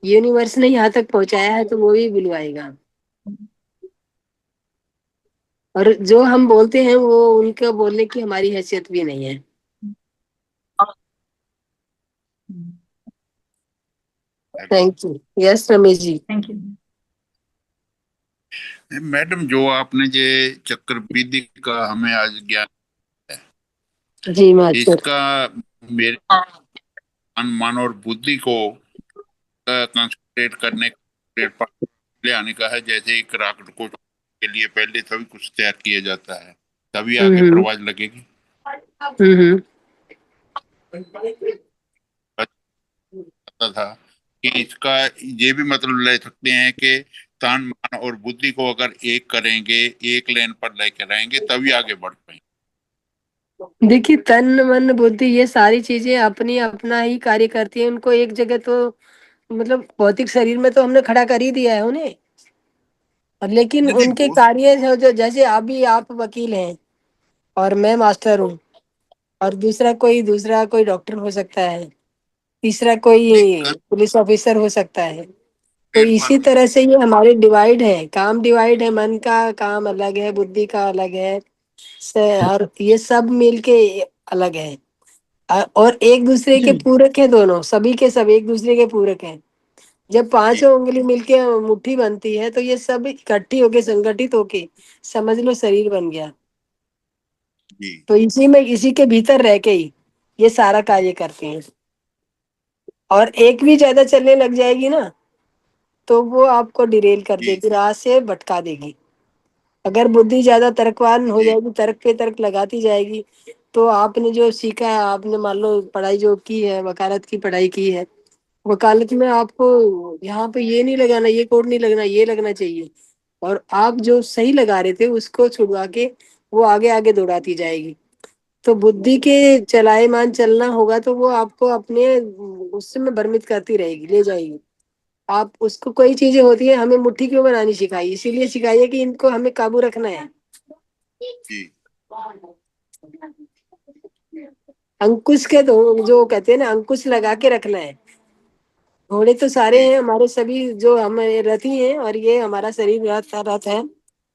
यूनिवर्स ने यहाँ तक पहुंचाया है तो वो भी बुलवाएगा। और जो हम बोलते हैं वो उनका बोलने की हमारी हैसियत भी नहीं है। Thank you. Yes Ramesh ji. Thank you. Madam, जो आपने ये चक्रवृद्धि का हमें आज ज्ञान जी मास्टर, इसका मेरे अनुमान और बुद्धि को कंसंट्रेट करने ले आने का है। जैसे एक रॉकेट को के लिए पहले सभी कुछ तैयार किया जाता है, तभी आगे परवाज लगेगी। पता था कि इसका ये भी मतलब ले सकते हैं कि तन मन और बुद्धि को अगर एक करेंगे, एक लाइन पर लेकर रहेंगे, तभी आगे बढ़ पाएंगे। देखिए तन मन बुद्धि ये सारी चीजें अपनी अपना ही कार्य करती है, उनको एक जगह तो मतलब भौतिक शरीर में तो हमने खड़ा कर ही दिया है उन्हें, और लेकिन उनके कार्य जो जैसे अभी आप वकील हैं और मैं मास्टर हूँ, और दूसरा कोई डॉक्टर हो सकता है, तीसरा कोई पुलिस ऑफिसर हो सकता है। तो इसी तरह से ये हमारे डिवाइड है, काम डिवाइड है, मन का काम अलग है, बुद्धि का अलग है, और ये सब मिलके अलग है। और एक दूसरे के पूरक है, दोनों सभी के सब एक दूसरे के पूरक हैं। जब पांचों उंगली मिलके मुट्ठी बनती है तो ये सब इकट्ठी होके संगठित होके समझ लो शरीर बन गया। तो इसी के भीतर रह के ही ये सारा कार्य करते हैं। और एक भी ज्यादा चलने लग जाएगी ना तो वो आपको डिरेल कर देगी, राह से भटका देगी। अगर बुद्धि ज्यादा तर्कवान हो जाएगी, तर्क पे तर्क लगाती जाएगी, तो आपने जो सीखा है, आपने मान लो पढ़ाई जो की है, वकालत की पढ़ाई की है, वकालत में आपको यहाँ पे ये नहीं लगाना, ये कोड नहीं लगना, ये लगना चाहिए, और आप जो सही लगा रहे थे उसको छुड़वा के वो आगे आगे दौड़ाती जाएगी। तो बुद्धि के चलायमान चलना होगा तो वो आपको अपने गुस्से में भ्रमित करती रहेगी, ले जाएगी। आप उसको, कोई चीजें होती है हमें मुट्ठी क्यों बनानी सिखाई, इसीलिए सिखाई है कि इनको हमें काबू रखना है। अंकुश के दो जो कहते हैं ना, अंकुश लगा के रखना है। घोड़े तो सारे हैं हमारे, सभी जो हमारे रथी हैं, और ये हमारा शरीर रथ है,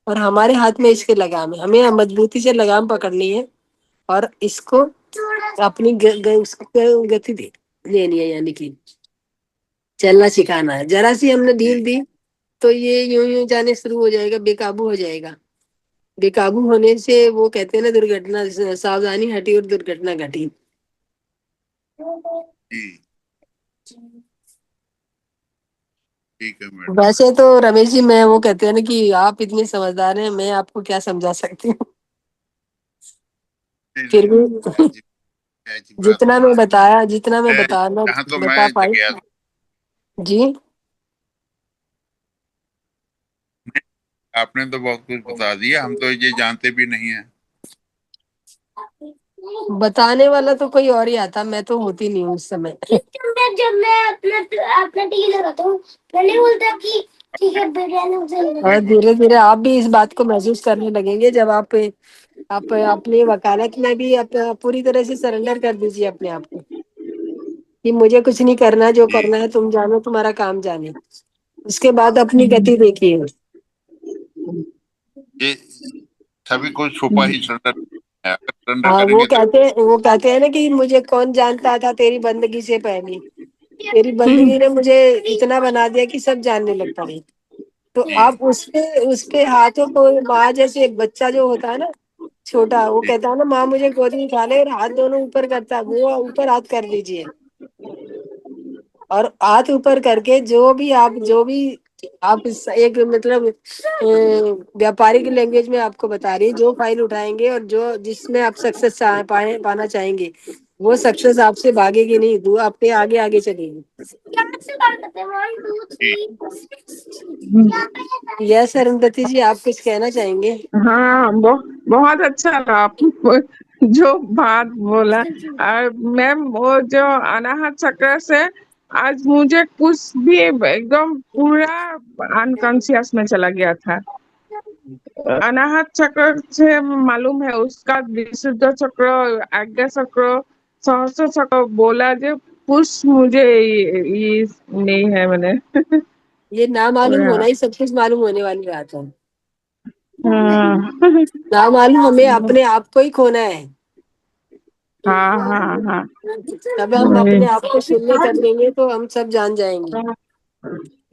और हमारे हाथ में इसके लगाम है, हमें मजबूती से लगाम पकड़नी है और इसको अपनी उसको गति दे लेनी है, यानी कि चलना सिखाना है। जरा सी हमने ढील दी तो ये यूं यूं जाने शुरू हो जाएगा, बेकाबू हो जाएगा। बेकाबू होने से वो कहते हैं ना दुर्घटना, सावधानी हटी और दुर्घटना घटी। ठीक है मैडम। वैसे तो रमेश जी, मैं वो कहते हैं ना कि आप इतने समझदार हैं, मैं आपको क्या समझा सकती हूँ। फिर भी जितना मैं बताया, जितना मैं बताना तो बता मैं पाई। जी आपने तो बहुत कुछ बता दिया, हम तो ये जानते भी नहीं है। बताने वाला तो कोई और ही आता, मैं तो होती नहीं हूँ उस समय। जब मैं अपना टीवी लगाता हूँ पहले बोलता कि ठीक है बिरयानी। और धीरे धीरे आप भी इस बात को महसूस करने लगेंगे जब आप अपनी वकालत में भी पूरी तरह से सरेंडर कर दीजिए अपने आप को कि मुझे कुछ नहीं करना, जो करना है तुम जानो, तुम्हारा काम जाने। उसके बाद अपनी गति देखिए। ये सभी कुछ छुपा ही सरेंडर है, अगर सरेंडर हाँ, करेंगे तो वो कहते हैं ना कि मुझे कौन जानता था तेरी बंदगी से पहले, तेरी बंदगी ने मुझे इतना बना दिया कि सब जानने लगता है। तो जी आप उसके हाथों को, माँ जैसे एक बच्चा जो होता है ना छोटा, वो जी कहता है ना माँ मुझे गोदी में उठा ले, और हाथ दोनों ऊपर करता है, वो ऊपर हाथ कर दीजिए। और हाथ ऊपर करके जो भी आप एक मतलब व्यापारिक लैंग्वेज में आपको बता रही, जो फाइल उठाएंगे और जो जिसमें आप सक्सेस पाना चाहेंगे, वो सक्सेस आपसे भागेगी नहीं, आपके आगे आगे चलेगी। जी। यस अरुंधति जी, आप कुछ कहना चाहेंगे? हाँ, बहुत अच्छा लगा आप जो बात बोला। और मैम वो जो अनाहत चक्र से आज मुझे कुछ भी एकदम पूरा अनकॉन्शियस में चला गया था। अनाहत चक्र से मालूम है, उसका विशुद्ध चक्र, आज्ञा चक्र, सहस्त्र चक्र बोला जो कुछ मुझे ये नहीं है मैंने। ये ना मालूम पूरा होना ही सब कुछ मालूम होने वाली बात है। हाँ ना मालूम हमें अपने आप को ही खोना है। हाँ हाँ हाँ। तब हम अपने आप को शून्य कर देंगे तो हम सब जान जाएंगे।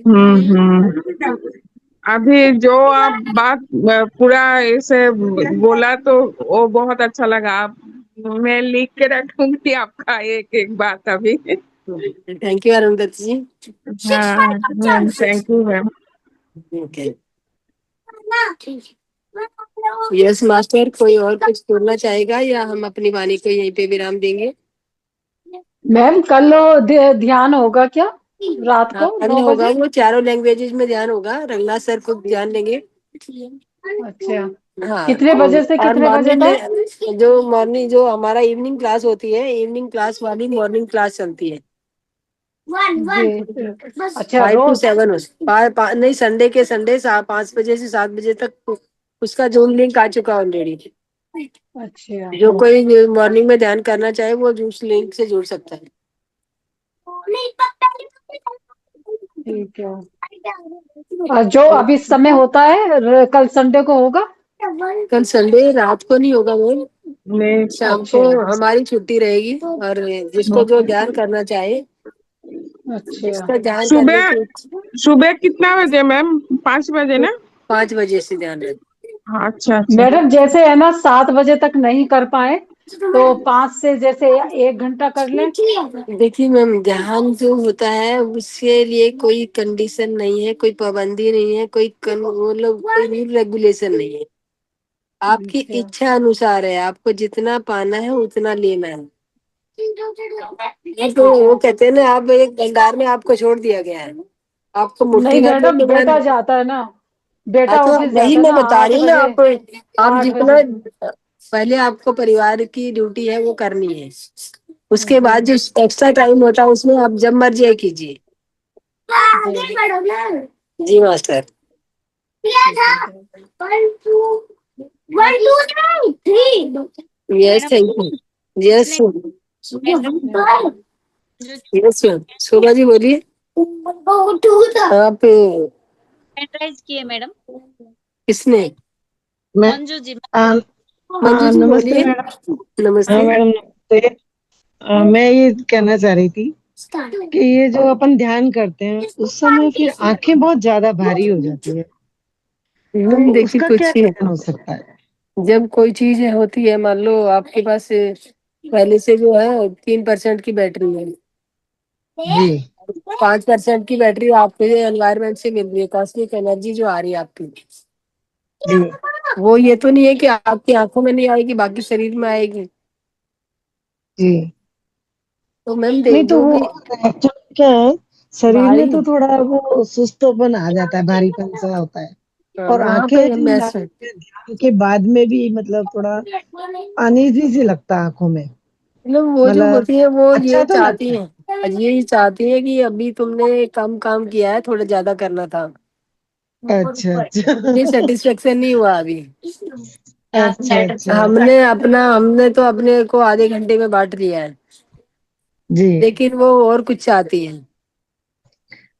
हम्म। अभी जो आप बात पूरा ऐसे बोला तो वो बहुत अच्छा लगा। आप, मैं लिख के रखूंगी आपका एक एक बात अभी। थैंक यू अरुंधति जी। हाँ ma'am, thank you ma'am. Okay, yes master, कोई और कुछ बोलना चाहेगा या हम अपनी वाणी को यहीं पे विराम देंगे? मैम कल ध्यान होगा क्या रात हाँ, को कल 9 होगा, बजे? वो चारों लैंग्वेजेस में ध्यान होगा, रंगनाथ सर को ध्यान देंगे। अच्छा, हाँ, कितने तो बजे से और कितने बजे मॉर्निंग तक? में जो हमारा इवनिंग क्लास होती है, इवनिंग क्लास वाली मॉर्निंग क्लास चलती है जी, अच्छा 5 to रोज? 7। नहीं, संडे के संडे 5 बजे से 7 बजे तक उसका जूम लिंक आ चुका ऑलरेडी। अच्छा, जो कोई मॉर्निंग में ध्यान करना चाहे वो उस लिंक से जुड़ सकता है। ठीक है। और जो अभी समय होता है कल संडे को होगा? कल संडे रात को नहीं होगा मैम, नहीं। शाम को अच्छा हमारी छुट्टी रहेगी। और जिसको जो ध्यान करना चाहे, अच्छा, उसका ध्यान करने सुबह की सुबह कितना बजे मैम? 5 बजे ना? 5 बजे से ध्यान रहे। हाँ, अच्छा अच्छा। मैडम जैसे है ना 7 बजे तक नहीं कर पाए तो 5 से जैसे 1 घंटा कर लें? देखिए मैम, ध्यान जो होता है उसके लिए कोई कंडीशन नहीं है, कोई पाबंदी नहीं है, वो लोग कोई रूल रेगुलेशन नहीं है। आपकी अच्छा, इच्छा अनुसार है, आपको जितना पाना है उतना लेना है। तो वो कहते हैं ना, आप एक भंडार में आपको छोड़ दिया गया है, आपको मुट्ठी नहीं भर मैडम, लेके बेटा जाना। जाता है ना, हाँ, बेटा तो ऑफिस वही जाता है मैं ना बता 8 रही हूँ ना, बजे, आप 8 जितना बजे। पहले आपको परिवार की ड्यूटी है वो करनी है, उसके जी बाद जो एक्स्ट्रा टाइम होता है उसमें आप जब मर्जी कीजिए। जी, जी मास्टर। ठीक है, yes, madam thank you. Yes, उसने यस जो मैम। शोभा जी बोलिए। आप पेनड्राइव किए मैडम, किसने? मैं मंजू जी। मंजू जी नमस्ते बोलिए। मैडम। हाँ नमस्ते। मैडम नमस्ते। मैं ये कहना चाह रही थी कि ये जो अपन ध्यान करते हैं उस समय फिर आंखें बहुत ज्यादा भारी हो जाती है, तो देखिए उसका क्या कुछ कारण हो सकता है? जब कोई चीज होती है, मान लो आपके पास पहले से जो है 3% की बैटरी है, जी 5% की बैटरी आपके एनवायरनमेंट से मिल रही है, कॉस्मिक एनर्जी जो आ रही है आपकी, जी वो ये तो नहीं है कि आपकी आंखों में नहीं आएगी, बाकी शरीर में आएगी। जी। तो मैम नहीं तो जो वो भी एक्चुअली क्या है, शरीर में भारी, तो थोड़ा वो सुस्तपन आ जाता है, भारीपन सा होता है। اور वहां आंखें पे ऐसी मैं ध्यान के बाद में भी मतलब थोड़ा अनईजी सी लगता है आंखों में। मतलब वो जो मतलब होती है वो अच्छा ये तो चाहती लगता है। है, यही चाहती है कि अभी तुमने कम काम किया है, थोड़ा ज्यादा करना था। अच्छा अच्छा। ये सेटिस्फेक्शन नहीं हुआ अभी। अच्छा अच्छा। हमने तो अपने को आधे घंटे में बांट लिया है, जी लेकिन वो और कुछ चाहती है।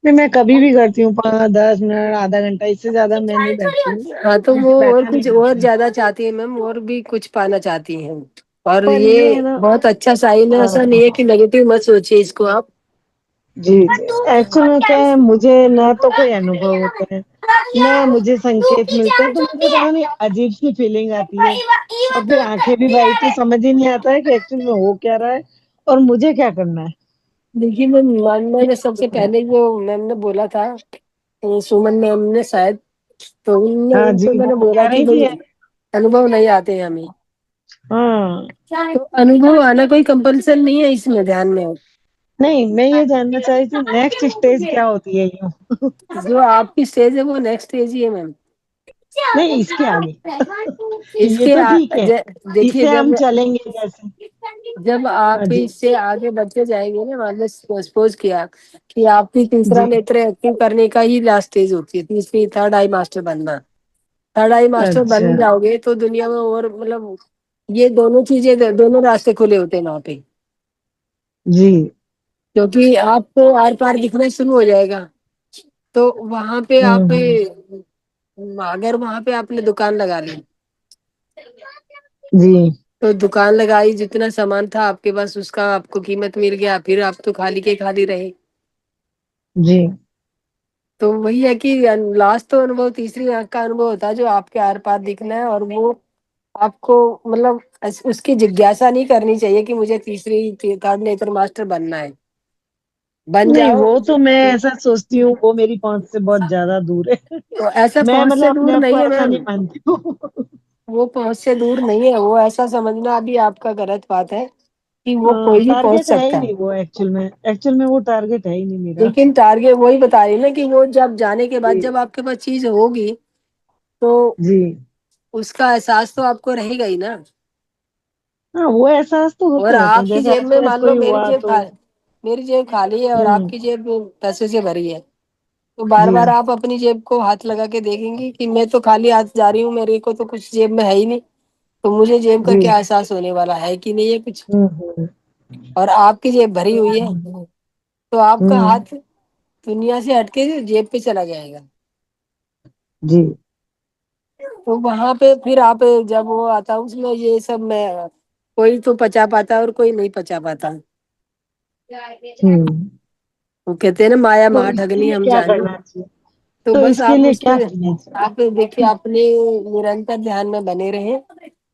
नहीं, मैं कभी भी करती हूँ 5-10 मिनट, आधा घंटा, इससे ज्यादा मैं नहीं बैठती हूँ। हाँ तो वो मुझे और बैठा नहीं कुछ और जाता है। ज्यादा चाहती है मैम, और भी कुछ पाना चाहती है। और पर ये है ये ना। बहुत अच्छा साइन है, ऐसा नहीं हाँ है कि नेगेटिव मत सोचिए इसको आप। जी जी। एक्चुअल में क्या है, मुझे ना तो कोई अनुभव होते हैं, ना मुझे संकेत मिलते हैं, तो मुझे पता नहीं अजीब सी फीलिंग आती है। और फिर आंखें भी भाई, तो समझ ही नहीं आता है कि एक्चुअल में हो क्या रहा है और मुझे क्या करना है। देखिए मैंने सबसे पहले जो मैम ने बोला था, सुमन मैम ने शायद, तो हाँ जी, उनको मैंने वो बोला कह कि रही भाई थी। अनुभव नहीं आते हैं हमें। हाँ। तो अनुभव आना कोई कंपल्सन नहीं है इसमें, ध्यान में हो। नहीं, मैं ये जानना चाह रही थी नेक्स्ट स्टेज क्या होती है यूँ। जो आपकी स्टेज है वो नेक्स्ट स्टेज ही है मैम। नहीं, इसके आगे। ये इसके तो ठीक है, देखिए इससे हम जब चलेंगे जैसे। जब हाँ आप जी। इससे आगे बढ़ते जाएंगे ना, मान लो सपोज किया कि आपकी तीसरा जी। नेत्र एक्टिव करने का ही लास्ट स्टेज होती है, तीसरी थर्ड आई मास्टर बनना। थर्ड आई मास्टर अच्छा। बन जाओगे तो दुनिया में और मतलब ये दोनों चीजें, दोनों रास्ते खुले होते हैं वहां पे, जी। क्योंकि आपको आर पार दिखना शुरू हो जाएगा। तो वहां पे आप, हम्म। अगर वहां पे आपने दुकान लगा ली, जी तो दुकान लगाई, जितना सामान था आपके पास उसका आपको कीमत मिल गया, फिर आप तो खाली के खाली रहे। जी। तो वही है कि लास्ट तो अनुभव तीसरी आंख का अनुभव होता है, जो आपके आर पार दिखना है। और वो आपको मतलब उसकी जिज्ञासा नहीं करनी चाहिए कि मुझे तीसरी थर्ड नेचर मास्टर बनना है, बन नहीं, जाओ। वो तो मैं ऐसा सोचती हूँ, वो मेरी पहुंच से बहुत ज्यादा दूर है। तो ऐसा मैं पहुंच मतलब से अपने दूर आप को नहीं है ऐसा मैम, नहीं मानती हूँ। वो पहुंच से दूर नहीं है, वो ऐसा समझना भी आपका गलत बात है कि वो कोई भी पहुंच टारगेट है ही सकता है। नहीं वो, एक्चुअल में वो टारगेट है ही नहीं मेरा। लेकिन टारगेट वही बता रही ना कि वो जब जाने के बाद जी जब आपके पास चीज होगी तो जी। उसका एहसास तो आपको रहेगा ही ना। हाँ, वो एहसास तो और होते रहते हैं, आपकी जैसे जेब में आसपास मान लो कोई हुआ तो। मेरी जेब खाली है और हम्म। आपकी जेब पैसे से भरी है, तो बार जी बार आप अपनी जेब को हाथ लगा के देखेंगे कि मैं तो खाली हाथ जा रही हूँ, मेरे को तो कुछ जेब में है ही नहीं। तो मुझे जेब का जी। क्या एहसास होने वाला है कि नहीं है कुछ। हम्म। और आपकी जेब भरी हुई है, तो आपका हम्म। हाथ दुनिया से हटके जेब पे चला जाएगा। जी। तो वहां पे फिर आप जब वो आता उसमें ये सब में कोई तो पचा पाता है और कोई नहीं पचा पाता। हम्म। वो कहते हैं ना माया तो इसके महाठगनी लिए हम क्या जाने। करना चाहिए? तो तो बस इसके आप लिए उस पे, क्या करना चाहिए? आप देखिए अपने निरंतर ध्यान में बने रहें।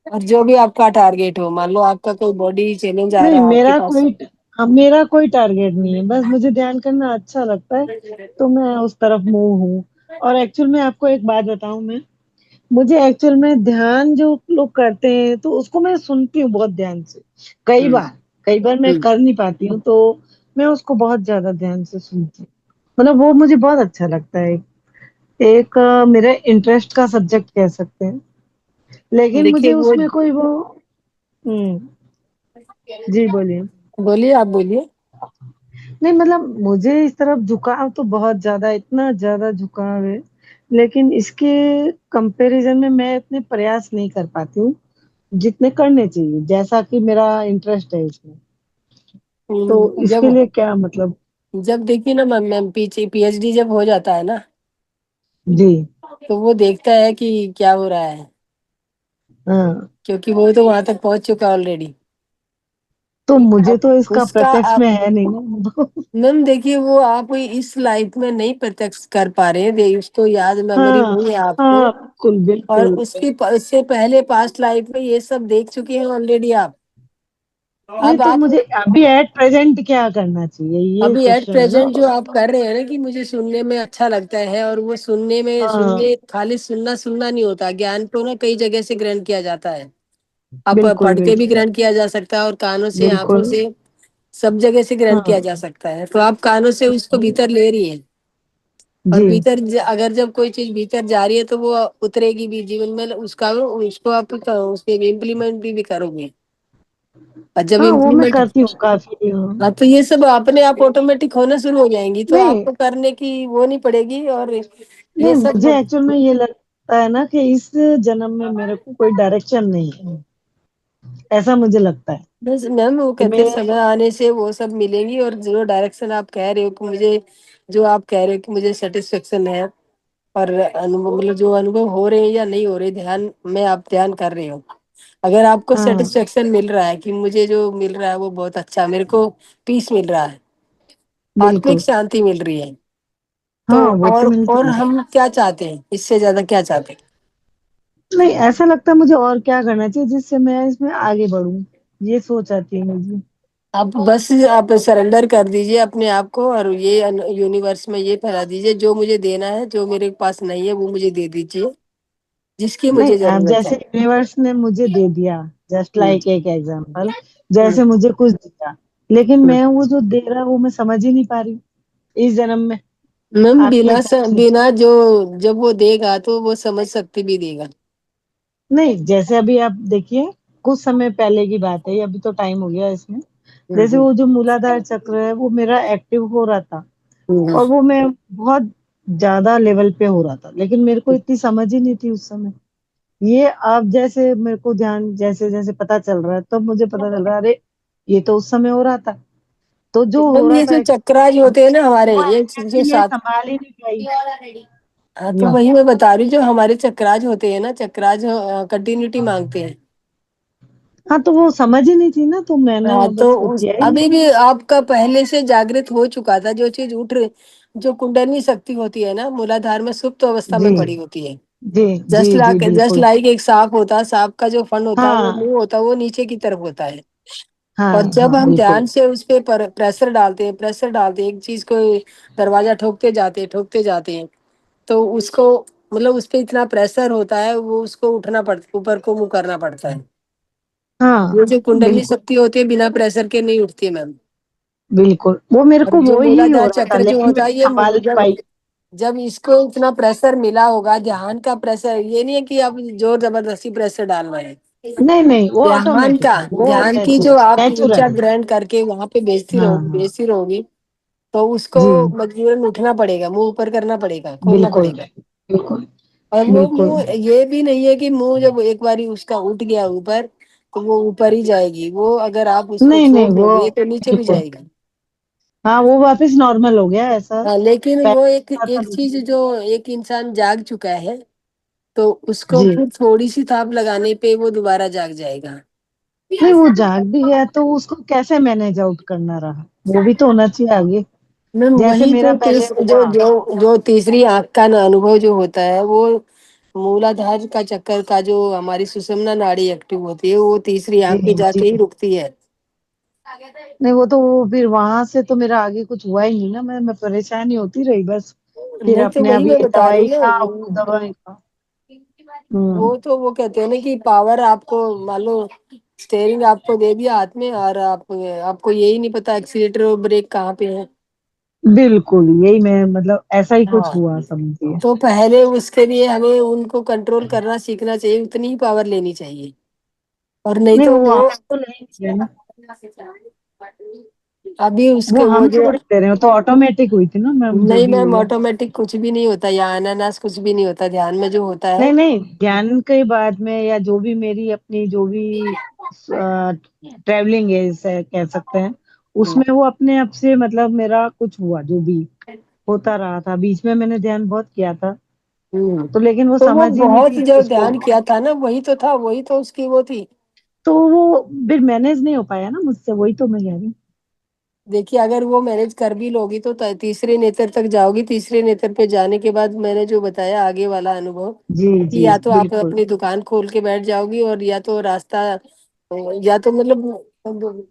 और जो भी आपका टारगेट हो, मान लो आपका कोई बॉडी चैलेंज आ नहीं, रहा है आपके पास। मेरा कोई टारगेट नहीं है, बस मुझे ध्यान करना अच्छा लगता है, तो मैं उस तरफ मूव हूँ। और एक्चुअल में आपको एक बात बताऊं, मैं मुझे एक्चुअल में ध्यान जो लोग करते हैं तो उसको मैं सुनती हूँ बहुत ध्यान से। कई हम्म बार कई बार मैं हम्म कर नहीं पाती हूँ, तो मैं उसको बहुत ज्यादा ध्यान से सुनती हूँ। मतलब वो मुझे बहुत अच्छा लगता है। एक मेरा इंटरेस्ट का सब्जेक्ट कह सकते हैं, लेकिन देखिए मुझे वो, उसमें कोई वो। हम्म। जी बोलिए। बोलिए आप बोलिए। नहीं, मतलब मुझे इस तरफ झुकाव तो बहुत ज्यादा, इतना ज्यादा झुकाव है, लेकिन इसके कंपैरिजन में मैं इतने प्रयास नहीं कर पाती हूँ जितने करने चाहिए, जैसा कि मेरा इंटरेस्ट है इसमें। तो इसके जब लिए क्या मतलब। जब देखिए ना मैम, मैम पीछे पीएचडी जब हो जाता है ना, जी। तो वो देखता है कि क्या हो रहा है, हाँ, क्योंकि वो तो वहां तक पहुंच चुका है ऑलरेडी। तो मुझे तो इसका उसका प्रत्यक्ष आप में है नहीं ना। मैम देखिए, वो आप इस लाइफ में नहीं प्रत्यक्ष कर पा रहे हैं, उसको याद मेमोरी हाँ नहीं है आपको। हाँ, बिल्कुल और बिल्कुल। उससे पहले पास्ट लाइफ में ये सब देख चुके हैं ऑलरेडी आप। नहीं, अब तो आप मुझे अभी एट प्रेजेंट क्या करना चाहिए, ये अभी एट क्वेश्चन है ना। प्रेजेंट जो आप कर रहे हैं ना कि मुझे सुनने में अच्छा लगता है, और वो हाँ, सुनने खाली सुनना सुनना नहीं होता, ज्ञान को ना कई जगह से ग्रहण किया जाता है। आप बिल्कुल पढ़ के भी बिल्कुल। ग्रहण किया जा सकता है, और कानों से, आंखों बिल्कुल। से, सब जगह से ग्रहण किया हाँ। जा सकता है। तो आप कानों से उसको भीतर ले रही है। और जी भीतर अगर जब कोई चीज भीतर जा रही है तो वो उतरेगी भी जीवन में, उसको आप उस पे इम्प्लीमेंट भी करोगे। और जब हाँ वो मैं इम्प्लीमेंट, करती हूँ काफी हाँ, तो ये सब अपने आप ऑटोमेटिक होना शुरू हो जाएंगी, तो नहीं आपको करने की वो नहीं पड़ेगी। और नहीं ये सब मुझे एक्चुअल में ये लगता है ना कि इस जन्म में मेरे को कोई डायरेक्शन नहीं है, ऐसा मुझे लगता है बस मैम वो कि कहते हैं मैं समय आने से वो सब मिलेंगी। और जो डायरेक्शन आप कह रहे हो कि मुझे, जो आप कह रहे हो कि मुझे सेटिस्फेक्शन है, और अनुभव मतलब जो अनुभव हो रहे हैं या नहीं हो रहे, ध्यान में आप ध्यान कर रहे हो, अगर आपको हाँ सेटिस्फेक्शन मिल रहा है कि मुझे जो मिल रहा है वो बहुत अच्छा, मेरे को पीस मिल रहा है, आत्मिक बिल्कुल शांति मिल रही है, तो हाँ वो तो और मिलती है। हम क्या चाहते हैं, इससे ज्यादा क्या चाहते हैं? नहीं ऐसा लगता है मुझे और क्या करना चाहिए जिससे मैं इसमें आगे बढ़ूं, ये सोच आती है मुझे। आप बस आप सरेंडर कर दीजिए अपने आप को, और ये यूनिवर्स में ये फैला दीजिए, जो मुझे देना है, जो मेरे पास नहीं है वो मुझे दे दीजिए, जिसकी नहीं मुझे जरूरत है। जैसे यूनिवर्स ने मुझे दे दिया, जस्ट हम्म, लाइक एक एग्जांपल, हम्म, जैसे मुझे कुछ दिया, लेकिन हम्म। मैं वो जो दे रहा वो मैं समझ ही नहीं पा रही इस जन्म में। मैम आपके हिसाब से बिना जो, जब वो देगा तो वो समझ सकती भी देगा। नहीं, जैसे अभी आप देखिए, कुछ समय पहले की बात है, अभी तो टाइम हो गया इसमें। जैसे हम्म, वो जो मूलाधार चक्र है वो मेरा एक्टिव हो रहा था, हम्म, और वो मैं बहुत ज्यादा लेवल पे हो रहा था, लेकिन मेरे को इतनी समझ ही नहीं थी उस समय। ये आप जैसे मेरे को ध्यान जैसे जैसे पता चल रहा है, तब मुझे पता चल रहा है, अरे ये तो उस समय हो रहा था। तो जो हो मैम रहा ये था जो चक्राज होते हैं ना हमारे, वो ये जो एनर्जी मैं सात, संभाल ही नहीं पाई। हाँ, तो वही मैं बता रही हूँ, जो हमारे चक्राज होते हैं ना, चक्राज कंटिन्यूटी मांगते हैं। हाँ तो वो समझ ही नहीं थी ना, तो मैंने हाँ, तो बस वो उस किया ही अभी नहीं। भी आपका पहले से जागृत हो चुका था, जो चीज उठ रही, जो कुंडली शक्ति होती है ना, मूलाधार में सुप्त अवस्था जी में पड़ी होती है। जी जी जी जस्ट बिल्कुल। लाइक एक सांप होता है, सांप का जो फन होता है, वो हाँ मुंह होता है, वो नीचे की तरफ होता है। हाँ और जब हाँ हम बिल्कुल। ध्यान से उस पे प्रेशर डालते हैं, प्रेशर डालते हैं, एक चीज को दरवाजा ठोकते जाते हैं, तो उसको मतलब उस पे इतना प्रेशर होता है, वो उसको उठना पड़ता, ऊपर को मुंह करना पड़ता है। हाँ ये जो कुंडली बिल्कुल शक्ति होती है बिना प्रेशर के नहीं उठती है मैम। बिल्कुल, वो मेरे और को जो वो ही हो मूलाधार रहा था, चक्र जो लेकिन होता मैं है, ये संभाल नहीं जब पाई। जब इसको इतना प्रेशर मिला होगा, ध्यान का प्रेशर, ये नहीं है कि आप जोर जबरदस्ती प्रेशर डाल रहे हैं, नहीं नहीं वो ध्यान ऑटोमेटिक का, है, वो ध्यान की जो नेचुरल आप ऊर्जा नेचुरल। ग्रहण करके वहां पे हाँ हाँ बेचती रहोगी, तो उसको जी मजबूरन उठना पड़ेगा, मुंह ऊपर करना पड़ेगा, खोलना बिल्कुल पड़ेगा। बिल्कुल और वो बिल्कुल। मुंह ये भी नहीं है कि मुंह जब एक बारी उसका उठ गया ऊपर, तो वो ऊपर ही जाएगी, वो अगर आप उसको नहीं नहीं छोड़ वो दोगे तो नीचे भी बिल्कुल, जाएगी। हाँ वो वापस नॉर्मल हो गया ऐसा। हाँ, लेकिन वो पहले एक था एक तब चीज, जो एक इंसान जाग चुका है, तो उसको जी। फिर थोड़ी सी थाप लगाने पे वो दोबारा जाग जाएगा। नहीं वो जाग भी गया तो उसको कैसे मैनेज आउट करना रहा, वो भी तो होना चाहिए आगे, मैम जैसे वही मेरा तो पहले जो हुआ। जो तीसरी आंख का अनुभव जो होता है, वो मूलाधार का चक्कर का, जो हमारी सुषुम्ना नाड़ी एक्टिव होती है, वो तीसरी जी आंख पे जी। जाके ही रुकती है। नहीं वो तो वो फिर वहां से तो मेरा आगे कुछ हुआ ही नहीं ना, मैं परेशान ही होती रही बस। फिर नहीं, तो अपने वही आप मैं ये बता रही दवाई हूँ ना, खा वो दवाई खा। हम्म। वो तो वो कहते हैं ना कि पावर आपको, मान लो स्टेयरिंग आपको दे दिया हाथ में, और आपको यही नहीं पता एक्सीलेटर और ब्रेक कहाँ पे है। बिल्कुल यही मैं मतलब ऐसा ही कुछ हाँ, हुआ समझिए। तो पहले उसके लिए हमें उनको कंट्रोल करना सीखना चाहिए, उतनी ही पावर लेनी चाहिए, और नहीं नहीं तो वो वो हम तो नहीं किया ना, अभी वो उसके वो हम जो, थोड़ी दे रहे हो, तो ऑटोमेटिक हुई थी ना मैम जो नहीं भी मैम हुआ। ऑटोमेटिक कुछ भी नहीं होता, या अनानास कुछ भी नहीं होता, ध्यान में जो होता है। नहीं नहीं ज्ञान के बाद में, या जो भी मेरी अपनी जो भी ट्रैवलिंग है इसे कह सकते हैं, उसमें वो अपने आप से मतलब मेरा कुछ हुआ जो भी होता रहा था, बीच में मैंने ध्यान बहुत किया था, हम्म, तो लेकिन वो तो वो समझ ही नहीं बहुत थी कि जो उसको, ध्यान किया था ना, वही तो था, वही तो उसकी वो थी। तो वो फिर मैनेज नहीं हो पाया ना मुझसे, वही तो मैं कह रही हूँ। देखिए, अगर वो मैनेज कर भी लोगी तो तीसरे नेत्र तक जाओगी, तीसरे नेत्र पे जाने के बाद मैंने जो बताया आगे वाला अनुभव, जी कि जी या तो आप बिल्कुल। अपनी दुकान खोल के बैठ जाओगी, और या तो रास्ता, या तो मतलब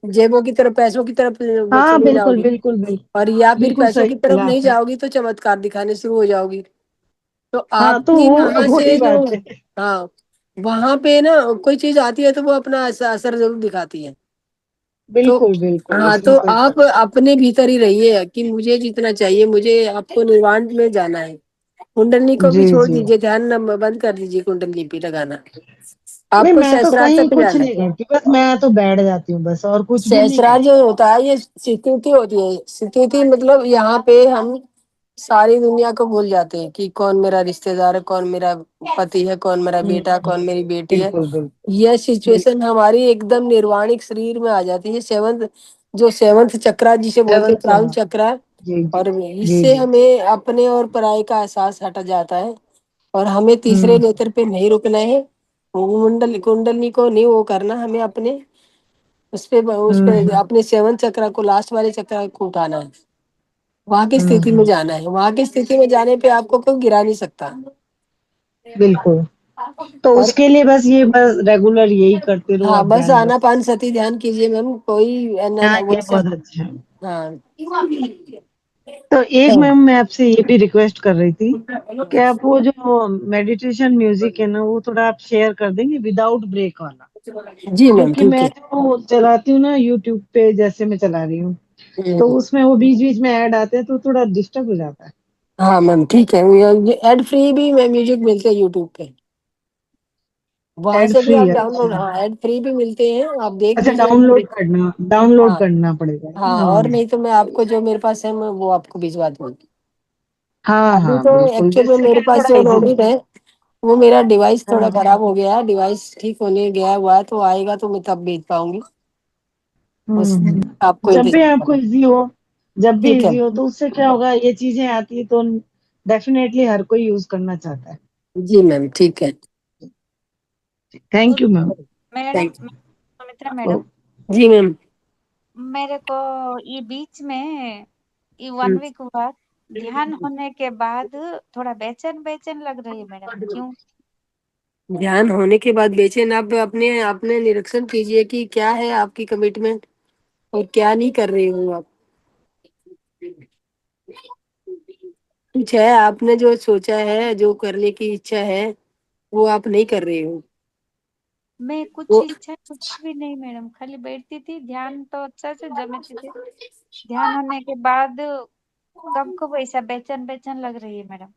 जेबों की तरफ, पैसों की तरफ वो हाँ चली बिल्कुल जाओगी, बिल्कुल बिल्कुल। और या फिर बिल्कुल पैसों सही की तरफ बोला नहीं आपने। जाओगी तो चमत्कार दिखाने शुरू हो जाओगी। तो हाँ तो आपकी वो वहां वही से जो, बात है। हाँ, वहां पे ना कोई चीज आती है तो वो अपना असर जरूर दिखाती है। बिल्कुल बिल्कुल, हाँ, इसमें तो कोई आप अपने भीतर ही रहिए कि मुझे जितना चाहिए, मुझे आपको निर्वाण में जाना है। कुंडली को भी जी छोड़ जी। दीजिए, ध्यान बंद कर दीजिए, कुंडली पे लगाना। नहीं, आपको मैं तो सहस्त्रार कहीं पे कुछ जाना है। नहीं करती, बस मैं तो बैठ जाती हूँ बस, और कुछ भी नहीं सहस्रार करती। जो होता है ये स्थिति होती है। स्थिति मतलब यहाँ पे हम सारी दुनिया को भूल जाते हैं कि कौन मेरा रिश्तेदार है, कौन मेरा पति है, कौन मेरा बेटा, कौन मेरी बेटी है। बिल्कुल बिल्कुल यह बिल्कुल। सिचुएशन हमारी एकदम निर्वाणिक शरीर में आ जाती है। सेवंथ चक्रा जिसे बोलते हैं, सेवंथ क्राउन चरण। चक्रा। जी जी और जी इससे जी। हमें अपने और पराये का एहसास हट जाता है, और हमें तीसरे हम्म नेत्र पे नहीं रुकना है। वो कुंडली को नहीं वो करना, हमें अपने उस पे हम्म अपने सेवन चक्र को, लास्ट वाले चक्र को उठाना है। वहां की स्थिति में हम्म। जाना है। वहां की स्थिति में जाने पे आपको कोई गिरा नहीं सकता। बिल्कुल। तो और उसके लिए बस रेगुलर यही करते रहो हाँ, आप, बस ध्यान बस। आनापान सती ध्यान कीजिए मैम, कोई हाँ, वो ये सब। बहुत अच्छा है। हाँ। तो एक मैम, मैं आपसे ये भी रिक्वेस्ट कर रही थी कि आप वो जो मेडिटेशन म्यूजिक है ना, वो थोड़ा आप शेयर कर देंगे विदाउट ब्रेक वाला। जी मैम, क्योंकि ठीक मैं है। जो चलाती हूँ ना यूट्यूब पे, जैसे मैं चला रही हूँ, तो हम्म। उसमें वो बीच बीच में ऐड आते हैं, तो थोड़ा डिस्टर्ब हो जाता है। हाँ मैम, ठीक है। ये एड फ्री भी म्यूजिक मिलते हैं यूट्यूब पे, वहां एड से भी फ्री आप है, डाउनलोड, अच्छा। हाँ एड फ्री भी मिलते हैं, आप देख अच्छा, लीजिए डाउनलोड अपने। करना, डाउनलोड हाँ करना पड़ेगा, है हाँ, ना? और हाँ नहीं तो मैं आपको जो मेरे पास है मैं वो आपको भिजवा दूंगी। हाँ अभी हाँ, तो बिल्कुल, एक्चुअल में जिससे मेरे क्या पास थोड़ा जो इजी। लोडेड है, वो मेरा डिवाइस थोड़ा हाँ। खराब हो गया है। डिवाइस ठीक होने गया हुआ है, तो आएगा तो मैं तब भेज पाऊंगी। उस आपको जब भी इंतजार आपको करना। इजी हो, जब भी ठीक है। इजी हो, तो उससे क्या होगा, ये चीजें आती है तो डेफिनेटली हर कोई यूज करना चाहता है। जी मैम, ठीक है। Thank you ma'am. Madam, thank Sumitra you. Madam, जी मैम। मेरे को ये बीच में ये हम्म। 1 वीक हुआ, ध्यान होने के बाद थोड़ा बेचैन बेचैन लग रही है मैडम, क्यों? ध्यान होने के बाद बेचैन, आप अपने अपने निरीक्षण कीजिए कि क्या है आपकी कमिटमेंट और क्या नहीं कर रही हूँ आप। कुछ है आपने जो सोचा है, जो करने की इच्छा है, वो आप नहीं कर रही हो। मैं कुछ वो इच्छा कुछ भी नहीं मैडम, खाली बैठती थी, ध्यान तो अच्छा से जमती थी। ध्यान होने के बाद कब कब ऐसा बेचैन बेचैन लग रही है मैडम।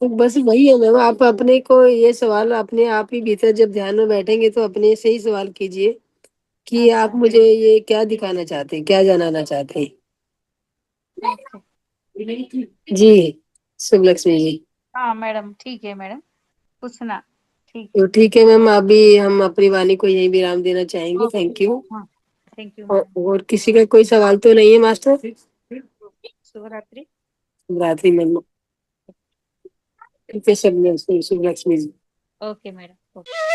तो बस वही है मैम, आप अपने को ये सवाल अपने आप ही भीतर जब ध्यान में बैठेंगे तो अपने से ही सवाल कीजिए कि आप अच्छा, मुझे ये क्या दिखाना चाहते हैं, क्या जनाना चाहते ओके। हैं। जी शुभ लक्ष्मी जी। हाँ मैडम, ठीक है मैडम, पूछना, ठीक है। तो ठीक है मैम, अभी हम अपनी वाणी को यही विराम देना चाहेंगे। Okay, thank you. हाँ, थैंक यू मैडम। और किसी का कोई सवाल तो नहीं है मास्टर? शुभ रात्रि। रात्रि मैम। ठीक है, सब Shubh Lakshmi ji. Okay madam, okay.